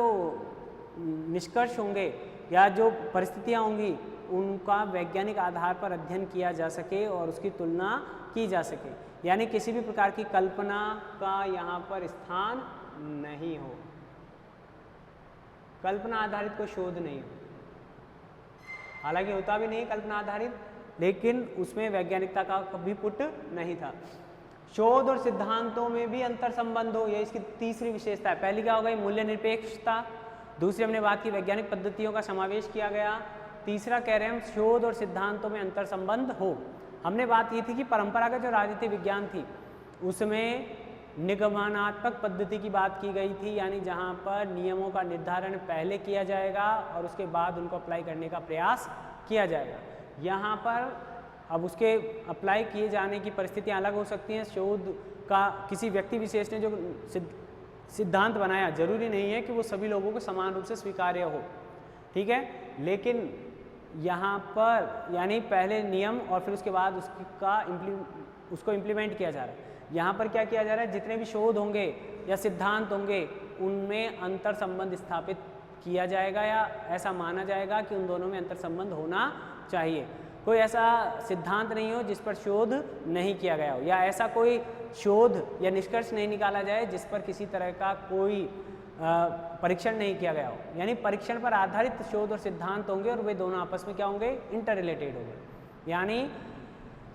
निष्कर्ष होंगे या जो परिस्थितियाँ होंगी उनका वैज्ञानिक आधार पर अध्ययन किया जा सके और उसकी तुलना की जा सके। यानी किसी भी प्रकार की कल्पना का यहाँ पर स्थान नहीं हो, कल्पना आधारित कोई शोध नहीं हो। हालांकि होता भी नहीं कल्पना आधारित, लेकिन उसमें वैज्ञानिकता का कभी पुट नहीं था। शोध और सिद्धांतों में भी अंतर संबंध हो, यह इसकी तीसरी विशेषता है। पहली क्या हो गई, मूल्य निरपेक्षता। दूसरी हमने बात की वैज्ञानिक पद्धतियों का समावेश किया गया। तीसरा कह रहे हैं हम शोध और सिद्धांतों में अंतर संबंध हो। हमने बात की थी कि परंपरागत जो राजनीति विज्ञान थी उसमें निगमनात्मक पद्धति की बात की गई थी, यानी जहाँ पर नियमों का निर्धारण पहले किया जाएगा और उसके बाद उनको अप्लाई करने का प्रयास किया जाएगा। यहाँ पर अब उसके अप्लाई किए जाने की परिस्थितियाँ अलग हो सकती हैं। शोध का किसी व्यक्ति विशेष ने जो सिद्धांत बनाया, जरूरी नहीं है कि वो सभी लोगों को समान रूप से स्वीकार्य हो, ठीक है। लेकिन यहाँ पर यानी पहले नियम और फिर उसके बाद उसको इम्प्लीमेंट किया जा रहा है। यहाँ पर क्या किया जा रहा है, जितने भी शोध होंगे या सिद्धांत होंगे उनमें अंतर संबंध स्थापित किया जाएगा या ऐसा माना जाएगा कि उन दोनों में अंतर संबंध होना चाहिए। कोई ऐसा सिद्धांत नहीं हो जिस पर शोध नहीं किया गया हो, या ऐसा कोई शोध या निष्कर्ष नहीं निकाला जाए जिस पर किसी तरह का कोई परीक्षण नहीं किया गया हो। यानी परीक्षण पर आधारित शोध और सिद्धांत होंगे और वे दोनों आपस में क्या होंगे, इंटर रिलेटेड होंगे। यानी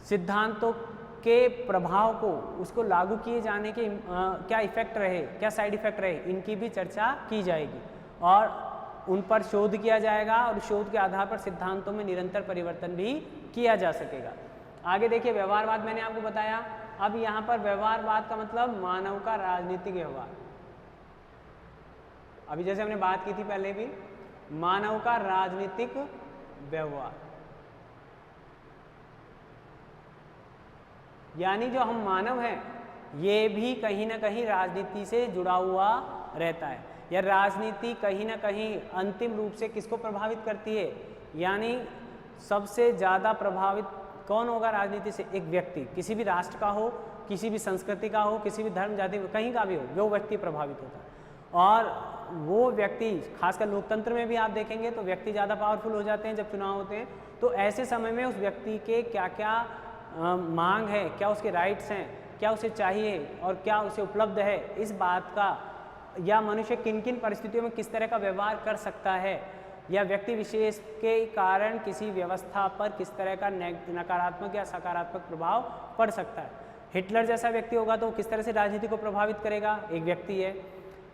सिद्धांतों के प्रभाव को, उसको लागू किए जाने के क्या इफेक्ट रहे, क्या साइड इफेक्ट रहे, इनकी भी चर्चा की जाएगी और उन पर शोध किया जाएगा और शोध के आधार पर सिद्धांतों में निरंतर परिवर्तन भी किया जा सकेगा। आगे देखिए व्यवहारवाद मैंने आपको बताया। अब यहाँ पर व्यवहारवाद का मतलब मानव का राजनीतिक व्यवहार। अभी जैसे हमने बात की थी पहले भी, मानव का राजनीतिक व्यवहार, यानी जो हम मानव हैं ये भी कहीं ना कहीं राजनीति से जुड़ा हुआ रहता है, या राजनीति कहीं ना कहीं अंतिम रूप से किसको प्रभावित करती है, यानी सबसे ज़्यादा प्रभावित कौन होगा राजनीति से, एक व्यक्ति, किसी भी राष्ट्र का हो, किसी भी संस्कृति का हो, किसी भी धर्म जाति कहीं का भी हो, वो व्यक्ति प्रभावित होता है। और वो व्यक्ति, खासकर लोकतंत्र में भी आप देखेंगे तो व्यक्ति ज़्यादा पावरफुल हो जाते हैं जब चुनाव होते हैं। तो ऐसे समय में उस व्यक्ति के क्या क्या मांग है, क्या उसके राइट्स हैं, क्या उसे चाहिए और क्या उसे उपलब्ध है, इस बात का, या मनुष्य किन किन परिस्थितियों में किस तरह का व्यवहार कर सकता है, या व्यक्ति विशेष के कारण किसी व्यवस्था पर किस तरह का नकारात्मक या सकारात्मक प्रभाव पड़ सकता है। हिटलर जैसा व्यक्ति होगा तो किस तरह से राजनीति को प्रभावित करेगा, एक व्यक्ति है।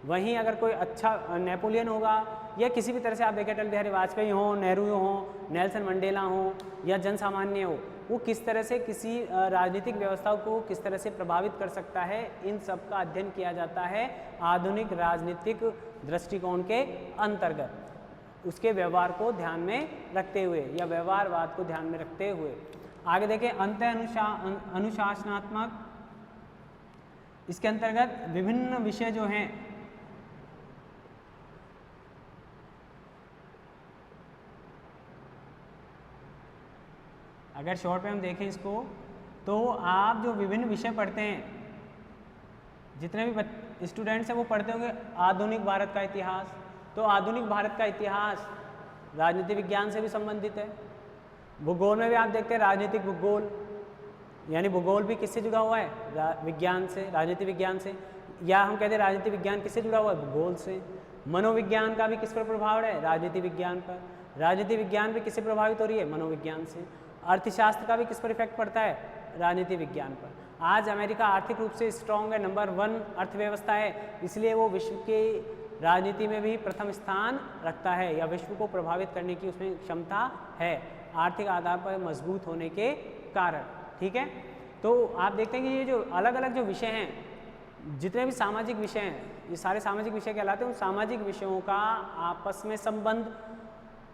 वहीं अगर कोई अच्छा नेपोलियन होगा, या किसी भी तरह से आप देखें अटल बिहारी वाजपेयी हो, नेहरू हो, नेल्सन मंडेला हो, या जन सामान्य हो, वो किस तरह से किसी राजनीतिक व्यवस्था को किस तरह से प्रभावित कर सकता है, इन सब का अध्ययन किया जाता है आधुनिक राजनीतिक दृष्टिकोण के अंतर्गत। उसके व्यवहार को ध्यान में रखते हुए या व्यवहारवाद को ध्यान में रखते हुए। आगे देखें अंत अनुशासनात्मक, इसके अंतर्गत विभिन्न विषय जो हैं अगर शॉर्ट में हम देखें इसको तो आप जो विभिन्न विषय पढ़ते हैं, जितने भी स्टूडेंट्स हैं वो पढ़ते होंगे आधुनिक भारत का इतिहास। तो आधुनिक भारत का इतिहास राजनीति विज्ञान से भी संबंधित है। भूगोल में भी आप देखते हैं राजनीतिक भूगोल, यानी भूगोल भी किससे जुड़ा हुआ है? विज्ञान से, राजनीति विज्ञान से। या हम कहते हैं राजनीति विज्ञान किससे जुड़ा हुआ है? भूगोल से। मनोविज्ञान का भी किस पर प्रभाव है? राजनीति विज्ञान पर। राजनीति विज्ञान भी किससे प्रभावित हो रही है? मनोविज्ञान से। अर्थशास्त्र का भी किस पर इफेक्ट पड़ता है? राजनीति विज्ञान पर। आज अमेरिका आर्थिक रूप से स्ट्रॉन्ग है, नंबर 1 अर्थव्यवस्था है, इसलिए वो विश्व के राजनीति में भी प्रथम स्थान रखता है या विश्व को प्रभावित करने की उसमें क्षमता है, आर्थिक आधार पर मजबूत होने के कारण। ठीक है, तो आप देखते हैं कि ये जो अलग अलग जो विषय हैं, जितने भी सामाजिक विषय हैं, ये सारे सामाजिक विषय कहलाते हैं। उन सामाजिक विषयों का आपस में संबंध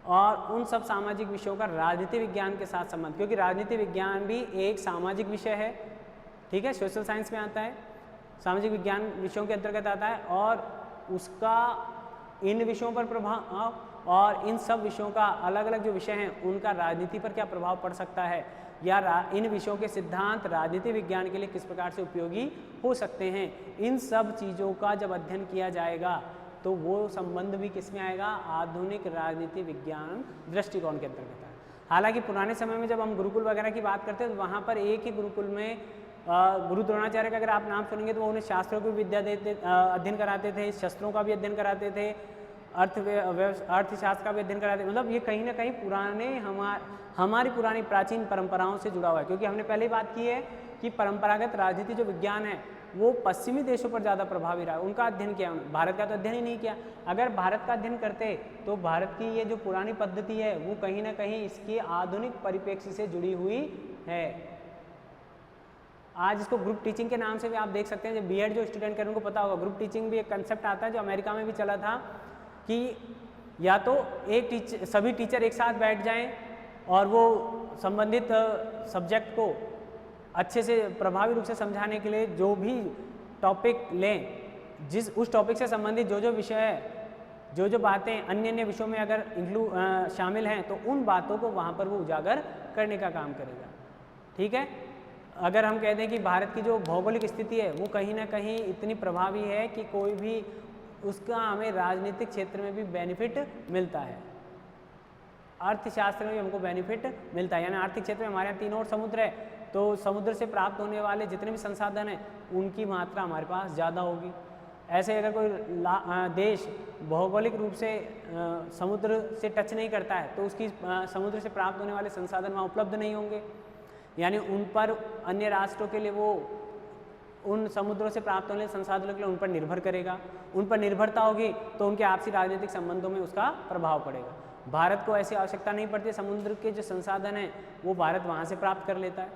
और उन सब सामाजिक विषयों का राजनीति विज्ञान के साथ संबंध, क्योंकि राजनीति विज्ञान भी एक सामाजिक विषय है। ठीक है, सोशल साइंस में आता है, सामाजिक विज्ञान विषयों के अंतर्गत आता है, और उसका इन विषयों पर प्रभाव और इन सब विषयों का अलग अलग जो विषय हैं उनका राजनीति पर क्या प्रभाव पड़ सकता है, या इन विषयों के सिद्धांत राजनीति विज्ञान के लिए किस प्रकार से उपयोगी हो सकते हैं। इन सब चीज़ों का जब अध्ययन किया जाएगा तो वो संबंध भी किस में आएगा? आधुनिक राजनीति विज्ञान दृष्टिकोण के अंतर्गत है। हालांकि पुराने समय में जब हम गुरुकुल वगैरह की बात करते हैं तो वहाँ पर एक ही गुरुकुल में गुरु द्रोणाचार्य का अगर आप नाम सुनेंगे तो वो उन्हें शास्त्रों की विद्या देते, अध्ययन कराते थे, शस्त्रों का भी अध्ययन कराते थे, अर्थशास्त्र का भी अध्ययन कराते थे। मतलब ये कहीं ना कहीं पुराने हमारी पुरानी प्राचीन परंपराओं से जुड़ा हुआ है, क्योंकि हमने पहले बात की है कि परंपरागत राजनीति जो विज्ञान है वो पश्चिमी देशों पर ज़्यादा प्रभावी रहा, उनका अध्ययन किया, भारत का तो अध्ययन ही नहीं किया। अगर भारत का अध्ययन करते तो भारत की ये जो पुरानी पद्धति है वो कहीं ना कहीं इसकी आधुनिक परिप्रेक्ष्य से जुड़ी हुई है। आज इसको ग्रुप टीचिंग के नाम से भी आप देख सकते हैं। जब बीएड जो स्टूडेंट करें उनको पता होगा, ग्रुप टीचिंग भी एक कंसेप्ट आता है जो अमेरिका में भी चला था कि या तो सभी टीचर एक साथ बैठ जाएं और वो संबंधित सब्जेक्ट को अच्छे से प्रभावी रूप से समझाने के लिए जो भी टॉपिक लें, उस टॉपिक से संबंधित जो विषय है, जो बातें अन्य विषयों में अगर शामिल हैं तो उन बातों को वहाँ पर वो उजागर करने का काम करेगा। ठीक है, अगर हम कहते हैं कि भारत की जो भौगोलिक स्थिति है वो कहीं ना कहीं इतनी प्रभावी है कि कोई भी उसका हमें राजनीतिक क्षेत्र में भी बेनिफिट मिलता है, अर्थशास्त्र में भी हमको बेनिफिट मिलता है। यानी आर्थिक क्षेत्र में हमारे यहाँ 3 और समुद्र है, तो समुद्र से प्राप्त होने वाले जितने भी संसाधन हैं उनकी मात्रा हमारे पास ज़्यादा होगी। ऐसे अगर कोई देश भौगोलिक रूप से समुद्र से टच नहीं करता है तो उसकी समुद्र से प्राप्त होने वाले संसाधन वहाँ उपलब्ध नहीं होंगे, यानी उन पर अन्य राष्ट्रों के लिए वो उन समुद्रों से प्राप्त होने वाले संसाधनों के लिए उन पर निर्भर करेगा। उन पर निर्भरता होगी तो उनके आपसी राजनीतिक संबंधों में उसका प्रभाव पड़ेगा। भारत को ऐसी आवश्यकता नहीं पड़ती, समुद्र के जो संसाधन हैं वो भारत वहाँ से प्राप्त कर लेता है,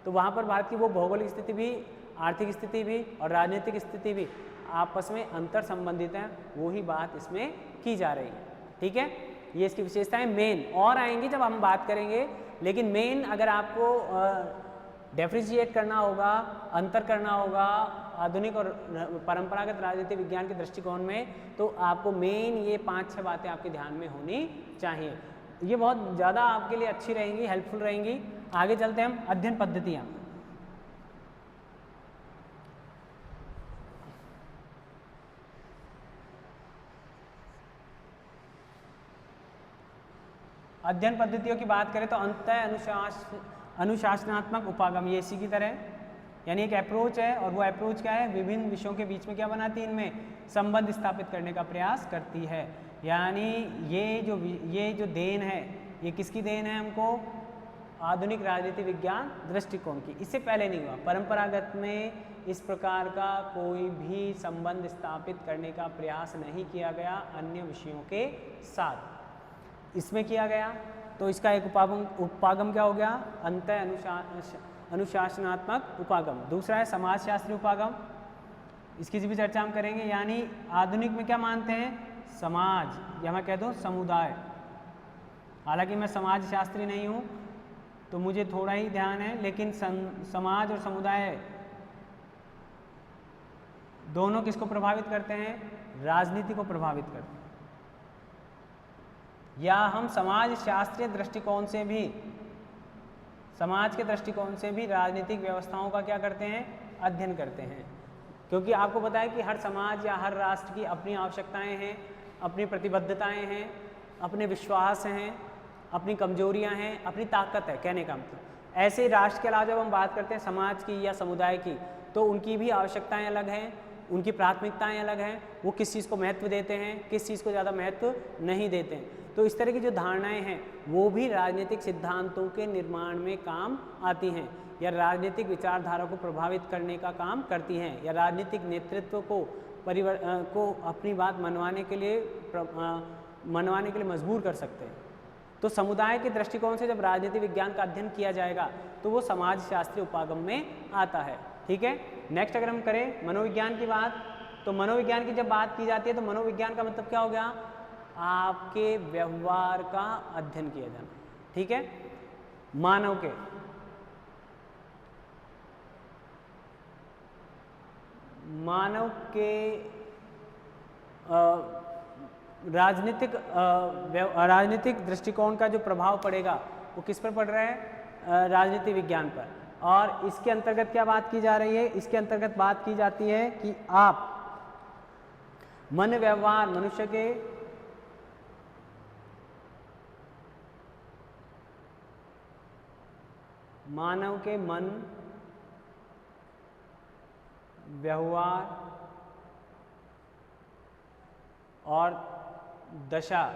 तो वहाँ पर भारत की वो भौगोलिक स्थिति भी, आर्थिक स्थिति भी और राजनीतिक स्थिति भी आपस में अंतर संबंधित हैं, वही बात इसमें की जा रही है। ठीक है, ये इसकी विशेषताएं मेन और आएंगी जब हम बात करेंगे, लेकिन मेन अगर आपको डिफरेंशिएट करना होगा, अंतर करना होगा आधुनिक और परंपरागत राजनीति विज्ञान के दृष्टिकोण में, तो आपको मेन ये 5-6 बातें आपके ध्यान में होनी चाहिए। ये बहुत ज़्यादा आपके लिए अच्छी रहेंगी, हेल्पफुल रहेंगी। आगे चलते हैं हम अध्ययन पद्धतियाँ। अध्ययन पद्धतियों की बात करें तो अंतः अनुशासनात्मक उपागम, ये इसी की तरह यानी एक अप्रोच है, और वो अप्रोच क्या है? विभिन्न विषयों के बीच में क्या बनाती है? इनमें संबंध स्थापित करने का प्रयास करती है। यानी ये जो देन है, ये किसकी देन है? हमको आधुनिक राजनीति विज्ञान दृष्टिकोण की। इससे पहले नहीं हुआ, परंपरागत में इस प्रकार का कोई भी संबंध स्थापित करने का प्रयास नहीं किया गया अन्य विषयों के साथ, इसमें किया गया। तो इसका एक उपागम क्या हो गया? अंतः अनुशासनात्मक उपागम। दूसरा है समाजशास्त्री उपागम, इसकी भी चर्चा हम करेंगे। यानी आधुनिक में क्या मानते हैं? समाज या मैं कह दूँ समुदाय। हालांकि मैं समाजशास्त्री नहीं हूँ तो मुझे थोड़ा ही ध्यान है, लेकिन समाज और समुदाय दोनों किसको प्रभावित करते हैं? राजनीति को प्रभावित करते हैं। या हम समाज शास्त्रीय दृष्टिकोण से भी, समाज के दृष्टिकोण से भी राजनीतिक व्यवस्थाओं का क्या करते हैं? अध्ययन करते हैं। क्योंकि आपको पता है कि हर समाज या हर राष्ट्र की अपनी आवश्यकताएं हैं, अपनी प्रतिबद्धताएं हैं, अपने विश्वास हैं, अपनी कमजोरियां हैं, अपनी ताकत है, कहने का मतलब। ऐसे ही राष्ट्र के अलावा जब हम बात करते हैं समाज की या समुदाय की, तो उनकी भी आवश्यकताएं अलग हैं, उनकी प्राथमिकताएं अलग हैं, वो किस चीज़ को महत्व देते हैं, किस चीज़ को ज़्यादा महत्व नहीं देते हैं। तो इस तरह की जो धारणाएं हैं वो भी राजनीतिक सिद्धांतों के निर्माण में काम आती हैं, या राजनीतिक विचारधारा को प्रभावित करने का काम करती हैं, या राजनीतिक नेतृत्व को अपनी बात मनवाने के लिए मजबूर कर सकते हैं। तो समुदाय के दृष्टिकोण से जब राजनीति विज्ञान का अध्ययन किया जाएगा तो वो समाजशास्त्रीय उपागम में आता है। ठीक है, नेक्स्ट अगर हम करें मनोविज्ञान की बात, तो मनोविज्ञान की जब बात की जाती है तो मनोविज्ञान का मतलब क्या हो गया? आपके व्यवहार का अध्ययन किया जाना। ठीक है, मानव के राजनीतिक दृष्टिकोण का जो प्रभाव पड़ेगा वो किस पर पड़ रहा है? राजनीति विज्ञान पर। और इसके अंतर्गत क्या बात की जा रही है? इसके अंतर्गत बात की जाती है कि आप मन व्यवहार, मनुष्य के मानव के मन, व्यवहार और दशा,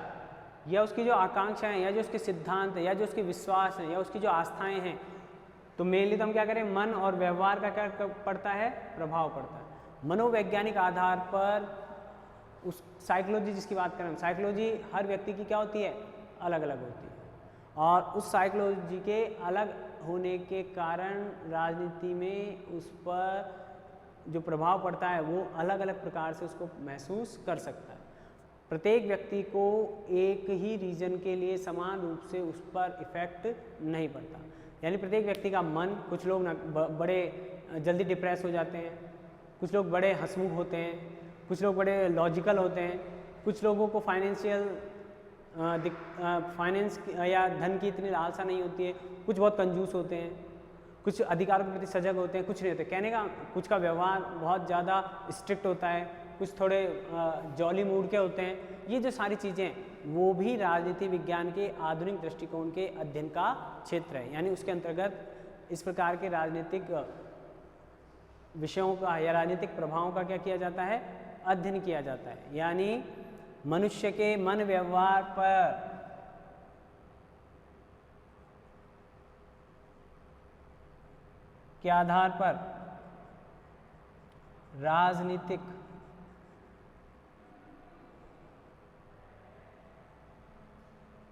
या उसकी जो आकांक्षाएं, या जो उसके सिद्धांत है, या जो उसके विश्वास हैं, या उसकी जो आस्थाएं हैं, तो मेनली तो हम क्या करें? मन और व्यवहार का क्या पड़ता है? प्रभाव पड़ता है। मनोवैज्ञानिक आधार पर उस साइकोलॉजी जिसकी बात करें, साइकोलॉजी हर व्यक्ति की क्या होती है? अलग अलग होती है। और उस साइकोलॉजी के अलग होने के कारण राजनीति में उस पर जो प्रभाव पड़ता है वो अलग अलग प्रकार से उसको महसूस कर सकता है। प्रत्येक व्यक्ति को एक ही रीजन के लिए समान रूप से उस पर इफेक्ट नहीं पड़ता। यानी प्रत्येक व्यक्ति का मन, कुछ लोग ना बड़े जल्दी डिप्रेस हो जाते हैं, कुछ लोग बड़े हंसमुख होते हैं, कुछ लोग बड़े लॉजिकल होते हैं, कुछ लोगों को फाइनेंस या धन की इतनी लालसा नहीं होती है, कुछ बहुत कंजूस होते हैं, कुछ अधिकारों के प्रति सजग होते हैं, कुछ नहीं होते। कहने का कुछ का व्यवहार बहुत ज़्यादा स्ट्रिक्ट होता है, कुछ थोड़े जॉली मूड के होते हैं। ये जो सारी चीज़ें वो भी राजनीति विज्ञान के आधुनिक दृष्टिकोण के अध्ययन का क्षेत्र है। यानी उसके अंतर्गत इस प्रकार के राजनीतिक विषयों का या राजनीतिक प्रभावों का क्या किया जाता है? अध्ययन किया जाता है। यानी मनुष्य के मन व्यवहार पर के आधार पर राजनीतिक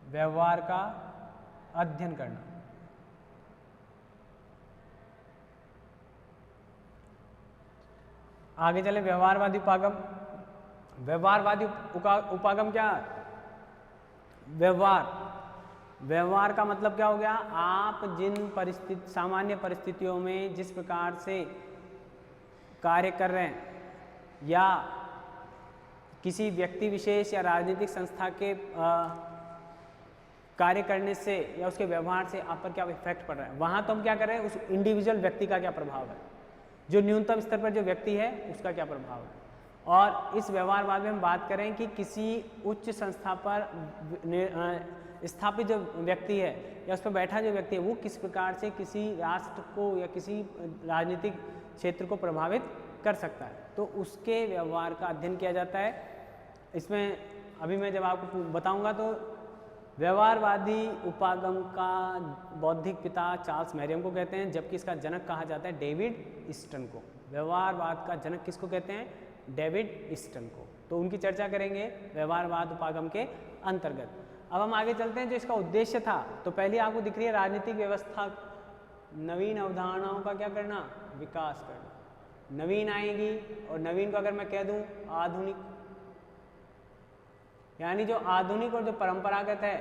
व्यवहार का अध्ययन करना। आगे चले व्यवहारवादी उपागम। व्यवहारवादी उपागम क्या? व्यवहार का मतलब क्या हो गया? आप जिन सामान्य परिस्थितियों में जिस प्रकार से कार्य कर रहे हैं, या किसी व्यक्ति विशेष या राजनीतिक संस्था के कार्य करने से या उसके व्यवहार से आप पर क्या इफेक्ट पड़ रहा है, वहाँ तो हम क्या कर रहे हैं? उस इंडिविजुअल व्यक्ति का क्या प्रभाव है, जो न्यूनतम स्तर पर जो व्यक्ति है उसका क्या प्रभाव है। और इस व्यवहारवाद में हम बात करें कि किसी उच्च संस्था पर स्थापित जो व्यक्ति है या उस पर बैठा जो व्यक्ति है वो किस प्रकार से किसी राष्ट्र को या किसी राजनीतिक क्षेत्र को प्रभावित कर सकता है, तो उसके व्यवहार का अध्ययन किया जाता है। इसमें अभी मैं जब आपको बताऊंगा तो व्यवहारवादी उपागम का बौद्धिक पिता चार्ल्स मैरियम को कहते हैं, जबकि इसका जनक कहा जाता है डेविड ईस्टन को। व्यवहारवाद का जनक किसको कहते हैं? डेविड ईस्टन को। तो उनकी चर्चा करेंगे व्यवहारवाद उपागम के अंतर्गत। अब हम आगे चलते हैं। जो इसका उद्देश्य था, तो पहले आपको दिख रही है राजनीतिक व्यवस्था, नवीन अवधारणाओं का क्या करना? विकास करना। नवीन आएगी, और नवीन को अगर मैं कह दूं आधुनिक, यानी जो आधुनिक और जो परंपरागत है,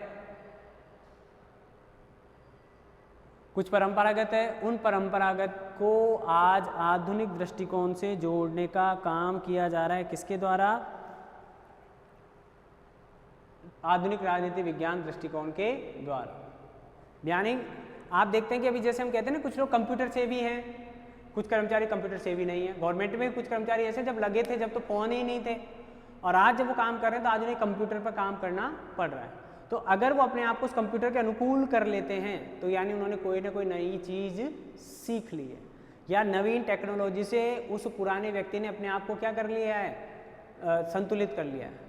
कुछ परंपरागत है, उन परंपरागत को आज आधुनिक दृष्टिकोण से जोड़ने का काम किया जा रहा है। किसके द्वारा? आधुनिक राजनीति विज्ञान दृष्टिकोण के द्वारा। यानी आप देखते हैं कि अभी जैसे हम कहते हैं ना, कुछ लोग कंप्यूटर सेवी हैं, कुछ कर्मचारी कंप्यूटर सेवी नहीं है। गवर्नमेंट में कुछ कर्मचारी ऐसे जब लगे थे जब तो फोन ही नहीं थे, और आज जब वो काम कर रहे हैं तो आज उन्हें कंप्यूटर पर काम करना पड़ रहा है। तो अगर वो अपने आप को उस कंप्यूटर के अनुकूल कर लेते हैं तो यानी उन्होंने कोई ना कोई नई चीज़ सीख ली है, या नवीन टेक्नोलॉजी से उस पुराने व्यक्ति ने अपने आप को क्या कर लिया है, संतुलित कर लिया है।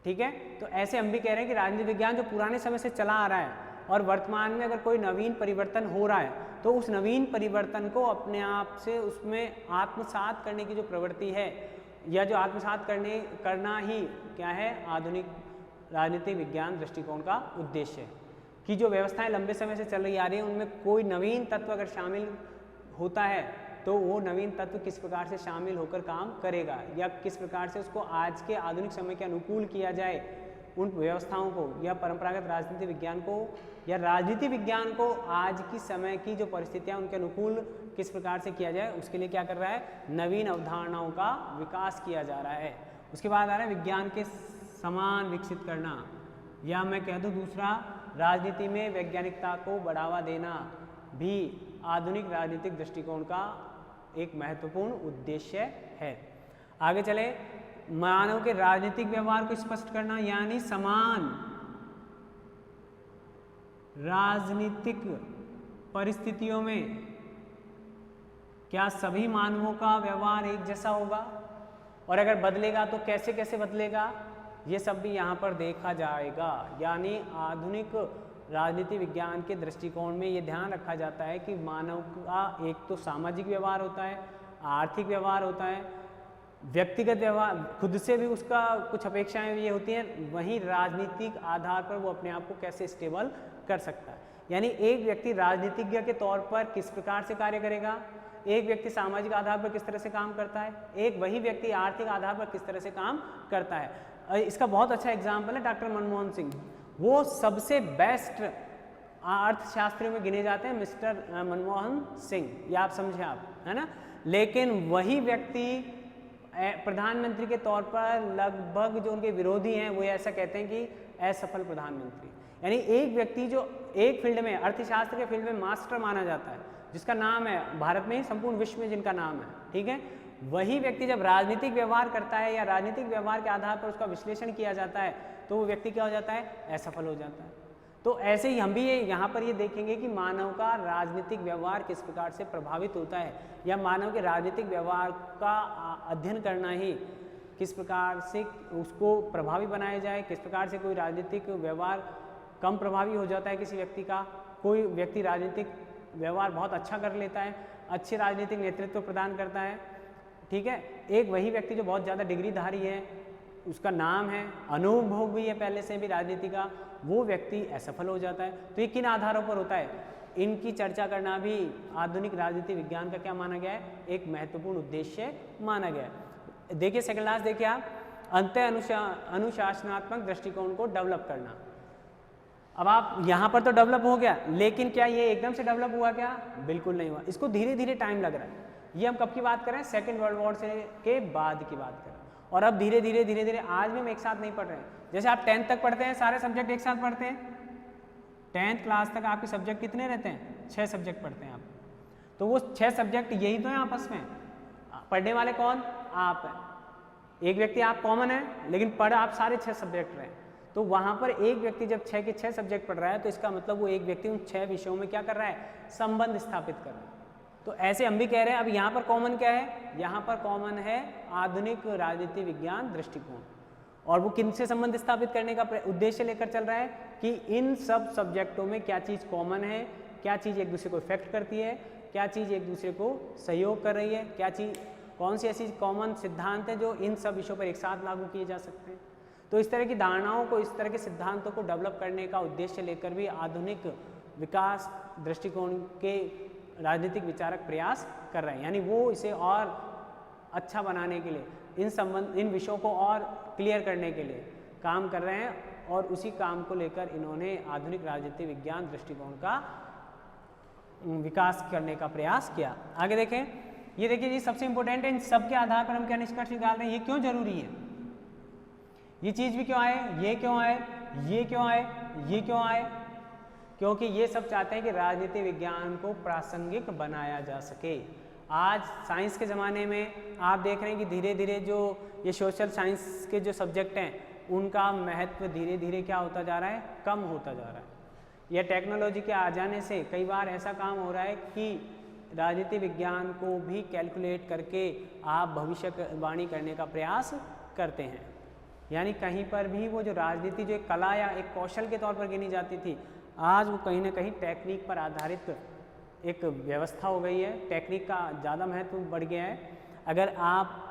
ठीक है, तो ऐसे हम भी कह रहे हैं कि राजनीति विज्ञान जो पुराने समय से चला आ रहा है और वर्तमान में अगर कोई नवीन परिवर्तन हो रहा है तो उस नवीन परिवर्तन को अपने आप से उसमें आत्मसात करने की जो प्रवृत्ति है, या जो आत्मसात करना ही क्या है, आधुनिक राजनीतिक विज्ञान दृष्टिकोण का उद्देश्य है। कि जो व्यवस्थाएं लंबे समय से चल रही आ रही हैं उनमें कोई नवीन तत्व अगर शामिल होता है तो वो नवीन तत्व किस प्रकार से शामिल होकर काम करेगा, या किस प्रकार से उसको आज के आधुनिक समय के अनुकूल किया जाए, उन व्यवस्थाओं को या परंपरागत राजनीति विज्ञान को या राजनीति विज्ञान को आज की समय की जो परिस्थितियां उनके अनुकूल किस प्रकार से किया जाए, उसके लिए क्या कर रहा है, नवीन अवधारणाओं का विकास किया जा रहा है। उसके बाद आ रहा है विज्ञान के समान विकसित करना, या मैं कह दूं दूसरा, राजनीति में वैज्ञानिकता को बढ़ावा देना भी आधुनिक राजनीतिक दृष्टिकोण का एक महत्वपूर्ण उद्देश्य है। आगे चले, मानव के राजनीतिक व्यवहार को स्पष्ट करना, यानी समान राजनीतिक परिस्थितियों में क्या सभी मानवों का व्यवहार एक जैसा होगा, और अगर बदलेगा तो कैसे कैसे बदलेगा, ये सब भी यहाँ पर देखा जाएगा। यानी आधुनिक राजनीति विज्ञान के दृष्टिकोण में ये ध्यान रखा जाता है कि मानव का एक तो सामाजिक व्यवहार होता है, आर्थिक व्यवहार होता है, व्यक्तिगत व्यवहार, खुद से भी उसका कुछ अपेक्षाएं ये होती हैं, वहीं राजनीतिक आधार पर वो अपने आप को कैसे स्टेबल कर सकता है। यानी एक व्यक्ति राजनीतिज्ञ के तौर पर किस प्रकार से कार्य करेगा, एक व्यक्ति सामाजिक आधार पर किस तरह से काम करता है, एक वही व्यक्ति आर्थिक आधार पर किस तरह से काम करता है। इसका बहुत अच्छा एग्जाम्पल है डॉक्टर मनमोहन सिंह। वो सबसे बेस्ट अर्थशास्त्रियों में गिने जाते हैं, मिस्टर मनमोहन सिंह, या आप समझे आप, है ना। लेकिन वही व्यक्ति प्रधानमंत्री के तौर पर लगभग जो उनके विरोधी हैं वो ऐसा कहते हैं कि असफल प्रधानमंत्री। यानी एक व्यक्ति जो एक फील्ड में, अर्थशास्त्र के फील्ड में मास्टर माना जाता है, जिसका नाम है भारत में ही, संपूर्ण विश्व में जिनका नाम है, ठीक है, वही व्यक्ति जब राजनीतिक व्यवहार करता है या राजनीतिक व्यवहार के आधार पर उसका विश्लेषण किया जाता है तो वो व्यक्ति क्या हो जाता है, असफल हो जाता है। तो ऐसे ही हम भी यहाँ पर ये देखेंगे कि मानव का राजनीतिक व्यवहार किस प्रकार से प्रभावित होता है, या मानव के राजनीतिक व्यवहार का अध्ययन करना ही किस प्रकार से उसको प्रभावी बनाया जाए, किस प्रकार से कोई राजनीतिक व्यवहार कम प्रभावी हो जाता है किसी व्यक्ति का, कोई व्यक्ति राजनीतिक व्यवहार बहुत अच्छा कर लेता है, अच्छे राजनीतिक नेतृत्व प्रदान करता है, ठीक है। एक वही व्यक्ति जो बहुत ज़्यादा डिग्रीधारी है, उसका नाम है, अनुभव भी है पहले से भी राजनीति का, वो व्यक्ति असफल हो जाता है। तो ये किन आधारों पर होता है, इनकी चर्चा करना भी आधुनिक राजनीति विज्ञान का क्या माना गया है, एक महत्वपूर्ण उद्देश्य माना गया है। देखिए सेकंड लास्ट देखिए आप, अंत अनुशासनात्मक दृष्टिकोण को डेवलप करना। अब आप यहाँ पर तो डेवलप हो गया, लेकिन क्या ये एकदम से डेवलप हुआ क्या, बिल्कुल नहीं हुआ, इसको धीरे धीरे टाइम लग रहा है। ये हम कब की बात करें, सेकेंड वर्ल्ड वॉर से के बाद की बात करें, और अब धीरे धीरे धीरे धीरे आज भी हम एक साथ नहीं पढ़ रहे हैं। जैसे आप 10th तक पढ़ते हैं, सारे सब्जेक्ट एक साथ पढ़ते हैं, 10th क्लास तक आपके सब्जेक्ट कितने रहते हैं, 6 सब्जेक्ट पढ़ते हैं आप, तो वो 6 सब्जेक्ट यही तो है आपस में, पढ़ने वाले कौन, आप हैं। एक व्यक्ति आप कॉमन है, लेकिन पढ़ आप सारे 6 सब्जेक्ट रहे, तो वहाँ पर एक व्यक्ति जब 6 के 6 सब्जेक्ट पढ़ रहा है तो इसका मतलब वो एक व्यक्ति उन 6 विषयों में क्या कर रहा है, संबंध स्थापित कर रहा है। तो ऐसे हम भी कह रहे हैं, अब यहाँ पर कॉमन क्या है, यहाँ पर कॉमन है आधुनिक राजनीति विज्ञान दृष्टिकोण, और वो किन से संबंध स्थापित करने का उद्देश्य लेकर चल रहा है कि इन सब सब्जेक्टों में क्या चीज़ कॉमन है, क्या चीज़ एक दूसरे को इफेक्ट करती है, क्या चीज़ एक दूसरे को सहयोग कर रही है, क्या चीज़, कौन सी ऐसी कॉमन सिद्धांत है जो इन सब विषयों पर एक साथ लागू किए जा सकते हैं। तो इस तरह की धारणाओं को, इस तरह के सिद्धांतों को डेवलप करने का उद्देश्य लेकर भी आधुनिक विकास दृष्टिकोण के राजनीतिक विचारक प्रयास कर रहे हैं। यानी वो इसे और अच्छा बनाने के लिए, इन विषयों को और क्लियर करने के लिए, काम कर रहे हैं और उसी काम को लेकर इन्होंने आधुनिक राजनीति विज्ञान दृष्टिकोण का विकास करने का प्रयास किया। आगे देखें, ये देखिए जी सबसे इंपॉर्टेंट है, इन सब के आधार पर हम क्या निष्कर्ष निकाल रहे हैं, ये क्यों जरूरी है, ये चीज़ भी क्यों आए, ये क्यों आए, ये क्यों आए, ये क्यों आए, क्योंकि ये सब चाहते हैं कि राजनीति विज्ञान को प्रासंगिक बनाया जा सके। आज साइंस के ज़माने में आप देख रहे हैं कि धीरे धीरे जो ये सोशल साइंस के जो सब्जेक्ट हैं उनका महत्व धीरे धीरे क्या होता जा रहा है, कम होता जा रहा है। यह टेक्नोलॉजी के आ जाने से कई बार ऐसा काम हो रहा है कि राजनीति विज्ञान को भी कैलकुलेट करके आप भविष्यवाणी करने का प्रयास करते हैं। यानी कहीं पर भी वो जो राजनीति जो एक कला या एक कौशल के तौर पर गिनी जाती थी, आज वो कहीं ना कहीं टेक्निक पर आधारित एक व्यवस्था हो गई है, टेक्निक का ज़्यादा महत्व बढ़ गया है। अगर आप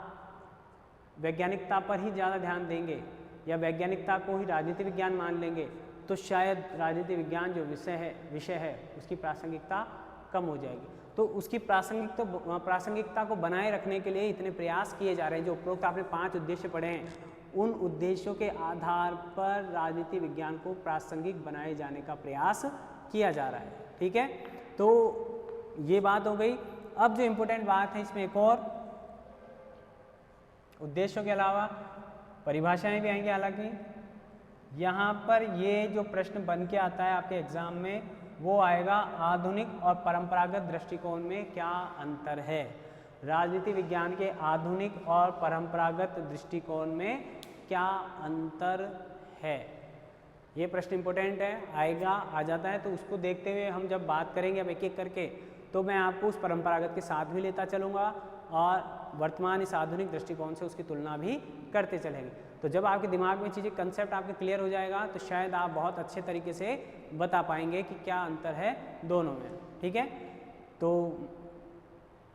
वैज्ञानिकता पर ही ज़्यादा ध्यान देंगे या वैज्ञानिकता को ही राजनीति विज्ञान मान लेंगे तो शायद राजनीति विज्ञान जो विषय है उसकी प्रासंगिकता कम हो जाएगी। तो उसकी प्रासंगिकता को बनाए रखने के लिए इतने प्रयास किए जा रहे हैं। जो उपरोक्त आपने 5 उद्देश्य पढ़े हैं, उन उद्देश्यों के आधार पर राजनीति विज्ञान को प्रासंगिक बनाए जाने का प्रयास किया जा रहा है। ठीक है, तो ये बात हो गई। अब जो इम्पोर्टेंट बात है इसमें एक और, उद्देश्यों के अलावा परिभाषाएं भी आएंगी। हालांकि यहाँ पर ये जो प्रश्न बन के आता है आपके एग्जाम में वो आएगा, आधुनिक और परंपरागत दृष्टिकोण में क्या अंतर है। राजनीति विज्ञान के आधुनिक और परंपरागत दृष्टिकोण में क्या अंतर है, ये प्रश्न इंपॉर्टेंट है, आएगा, आ जाता है। तो उसको देखते हुए हम जब बात करेंगे अब एक एक करके, तो मैं आपको उस परंपरागत के साथ भी लेता चलूँगा और वर्तमान इस आधुनिक दृष्टिकोण से उसकी तुलना भी करते चलेंगे। तो जब आपके दिमाग में चीज़ें कंसेप्ट आपके क्लियर हो जाएगा तो शायद आप बहुत अच्छे तरीके से बता पाएंगे कि क्या अंतर है दोनों में। ठीक है, तो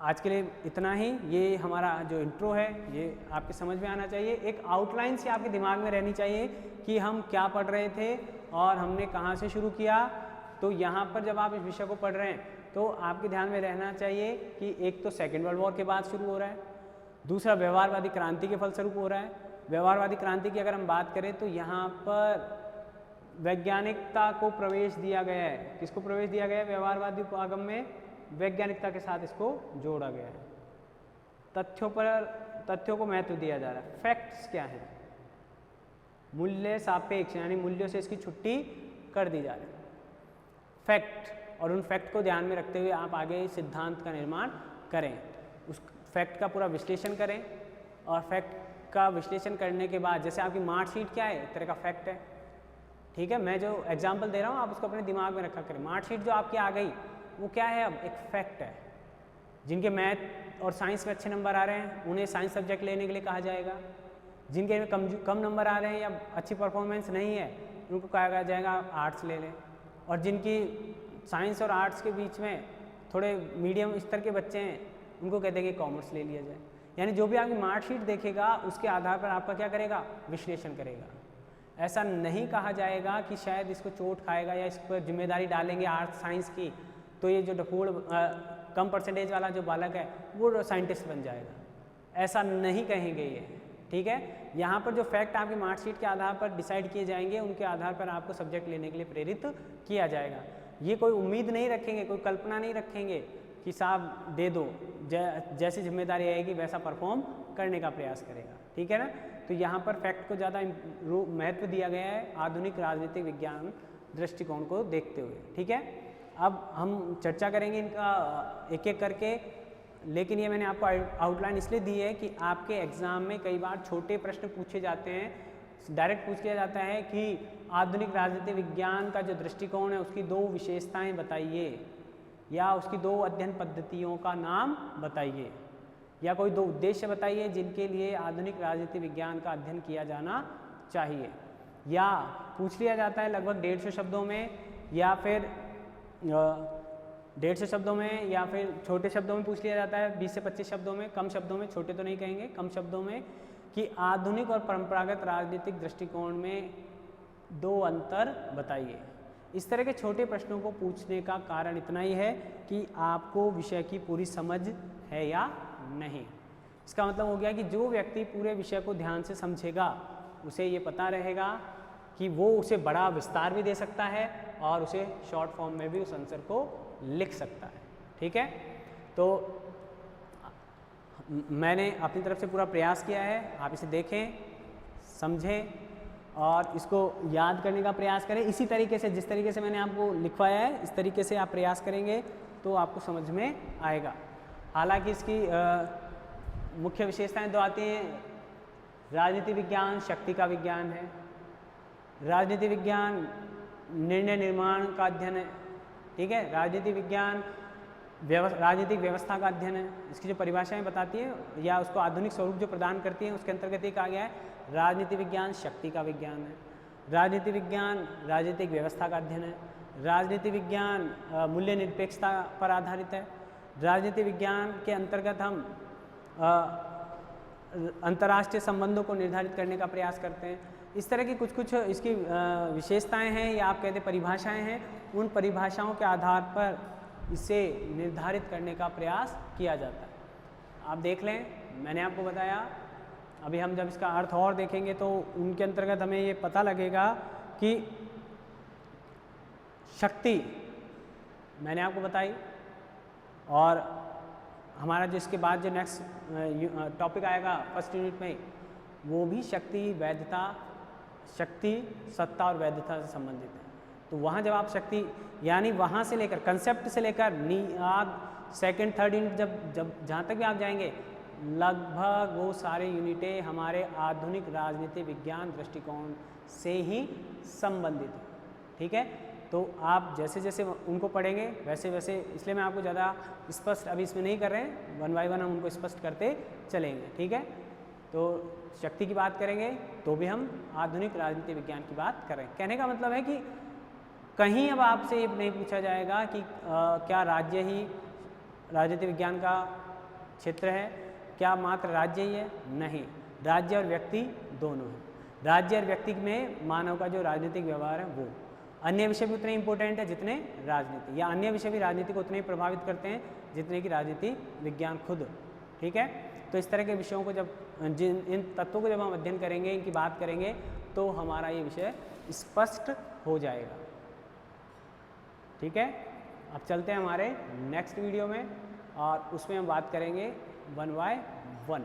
आज के लिए इतना ही। ये हमारा जो इंट्रो है ये आपके समझ में आना चाहिए, एक आउटलाइन से आपके दिमाग में रहनी चाहिए कि हम क्या पढ़ रहे थे और हमने कहाँ से शुरू किया। तो यहाँ पर जब आप इस विषय को पढ़ रहे हैं तो आपके ध्यान में रहना चाहिए कि एक तो सेकेंड वर्ल्ड वॉर के बाद शुरू हो रहा है, दूसरा व्यवहारवादी क्रांति के फलस्वरूप हो रहा है। व्यवहारवादी क्रांति की अगर हम बात करें तो यहाँ पर वैज्ञानिकता को प्रवेश दिया गया है। किसको प्रवेश दिया गया है? व्यवहारवादी आगम में वैज्ञानिकता के साथ इसको जोड़ा गया है। तथ्यों को महत्व दिया जा रहा है। फैक्ट्स क्या है? मूल्य सापेक्ष, यानी मूल्यों से इसकी छुट्टी कर दी जा रही है। फैक्ट, और उन फैक्ट को ध्यान में रखते हुए आप आगे सिद्धांत का निर्माण करें, उस फैक्ट का पूरा विश्लेषण करें। और फैक्ट का विश्लेषण करने के बाद, जैसे आपकी मार्कशीट क्या है, एक तरह का फैक्ट है। ठीक है, मैं जो एग्जाम्पल दे रहा हूँ आप उसको अपने दिमाग में रखा करें। मार्कशीट जो आपकी आ गई वो क्या है? अब एक फैक्ट है। जिनके मैथ और साइंस में अच्छे नंबर आ रहे हैं उन्हें साइंस सब्जेक्ट लेने के लिए कहा जाएगा। जिनके में कम नंबर आ रहे हैं या अच्छी परफॉर्मेंस नहीं है उनको कहा जाएगा आर्ट्स ले लें। और जिनकी साइंस और आर्ट्स के बीच में थोड़े मीडियम स्तर के बच्चे हैं उनको कहते हैं कि कॉमर्स ले लिया जाए। यानी जो भी आपकी मार्कशीट देखेगा उसके आधार पर आपका क्या करेगा? विश्लेषण करेगा। ऐसा नहीं कहा जाएगा कि शायद इसको चोट खाएगा या इस पर जिम्मेदारी डालेंगे आर्ट्स साइंस की तो ये जो कम परसेंटेज वाला जो बालक है वो साइंटिस्ट बन जाएगा। ऐसा नहीं कहेंगे ये। ठीक है, यहाँ पर जो फैक्ट आपकी मार्कशीट के आधार पर डिसाइड किए जाएंगे उनके आधार पर आपको सब्जेक्ट लेने के लिए प्रेरित किया जाएगा। ये कोई उम्मीद नहीं रखेंगे, कोई कल्पना नहीं रखेंगे कि साहब दे दो, जैसी जिम्मेदारी आएगी वैसा परफॉर्म करने का प्रयास करेगा। ठीक है ना, तो यहाँ पर फैक्ट को ज़्यादा महत्व दिया गया है आधुनिक राजनीतिक विज्ञान दृष्टिकोण को देखते हुए। ठीक है, अब हम चर्चा करेंगे इनका एक एक करके, लेकिन ये मैंने आपको आउटलाइन इसलिए दी है कि आपके एग्ज़ाम में कई बार छोटे प्रश्न पूछे जाते हैं। डायरेक्ट पूछ लिया जाता है कि आधुनिक राजनीतिक विज्ञान का जो दृष्टिकोण है उसकी 2 विशेषताएं बताइए, या उसकी 2 अध्ययन पद्धतियों का नाम बताइए, या कोई 2 उद्देश्य बताइए जिनके लिए आधुनिक राजनीतिक विज्ञान का अध्ययन किया जाना चाहिए। या पूछ लिया जाता है लगभग 150 शब्दों में, या फिर 150 शब्दों में, या फिर छोटे शब्दों में पूछ लिया जाता है 20 से 25 शब्दों में, कम शब्दों में, छोटे तो नहीं कहेंगे, कम शब्दों में, कि आधुनिक और परंपरागत राजनीतिक दृष्टिकोण में 2 अंतर बताइए। इस तरह के छोटे प्रश्नों को पूछने का कारण इतना ही है कि आपको विषय की पूरी समझ है या नहीं। इसका मतलब हो गया कि जो व्यक्ति पूरे विषय को ध्यान से समझेगा उसे ये पता रहेगा कि वो उसे बड़ा विस्तार भी दे सकता है और उसे शॉर्ट फॉर्म में भी उस आंसर को लिख सकता है। ठीक है, तो मैंने अपनी तरफ से पूरा प्रयास किया है, आप इसे देखें, समझें और इसको याद करने का प्रयास करें। इसी तरीके से जिस तरीके से मैंने आपको लिखवाया है इस तरीके से आप प्रयास करेंगे तो आपको समझ में आएगा। हालांकि इसकी मुख्य विशेषताएं दो आती हैं। राजनीति विज्ञान शक्ति का विज्ञान है, राजनीति विज्ञान निर्णय निर्माण का अध्ययन है। ठीक है, राजनीति विज्ञान राजनीतिक व्यवस्था का अध्ययन है। इसकी जो परिभाषाएं बताती है या उसको आधुनिक स्वरूप जो प्रदान करती है उसके अंतर्गत एक आ गया है राजनीति विज्ञान शक्ति का विज्ञान है। राजनीति विज्ञान राजनीतिक व्यवस्था का अध्ययन है। राजनीति विज्ञान मूल्य निरपेक्षता पर आधारित है। राजनीति विज्ञान के अंतर्गत हम अंतर्राष्ट्रीय संबंधों को निर्धारित करने का प्रयास करते हैं। इस तरह की कुछ कुछ इसकी विशेषताएं हैं या आप कहते हैं परिभाषाएं हैं। उन परिभाषाओं के आधार पर इसे निर्धारित करने का प्रयास किया जाता है। आप देख लें, मैंने आपको बताया, अभी हम जब इसका अर्थ और देखेंगे तो उनके अंतर्गत हमें ये पता लगेगा कि शक्ति मैंने आपको बताई और हमारा जो इसके बाद जो नेक्स्ट टॉपिक आएगा फर्स्ट यूनिट में वो भी शक्ति वैधता, शक्ति सत्ता और वैधता से संबंधित है। तो वहाँ जब आप शक्ति यानी वहाँ से लेकर कंसेप्ट से लेकर आप सेकंड थर्ड यूनिट जब जहाँ तक भी आप जाएंगे लगभग वो सारे यूनिटें हमारे आधुनिक राजनीति विज्ञान दृष्टिकोण से ही संबंधित है। ठीक है, तो आप जैसे जैसे उनको पढ़ेंगे वैसे वैसे, इसलिए मैं आपको ज़्यादा स्पष्ट अभी इसमें नहीं कर रहे हैं, वन बाय वन हम उनको स्पष्ट करते चलेंगे। ठीक है, तो शक्ति की बात करेंगे तो भी हम आधुनिक राजनीति विज्ञान की बात कर रहे हैं। कहने का मतलब है कि कहीं अब आपसे ये नहीं पूछा जाएगा कि क्या राज्य ही राजनीति विज्ञान का क्षेत्र है, क्या मात्र राज्य ही है? नहीं, राज्य और व्यक्ति दोनों हैं। राज्य और व्यक्ति में मानव का जो राजनीतिक व्यवहार है वो, अन्य विषय भी उतने इंपॉर्टेंट है जितने राजनीति, या अन्य विषय भी राजनीति को उतने ही प्रभावित करते हैं जितने कि राजनीति विज्ञान खुद। ठीक है, तो इस तरह के विषयों को जब इन तत्वों को जब हम अध्ययन करेंगे, इनकी बात करेंगे तो हमारा ये विषय स्पष्ट हो जाएगा। ठीक है, अब चलते हैं हमारे नेक्स्ट वीडियो में और उसमें हम बात करेंगे 1 by 1।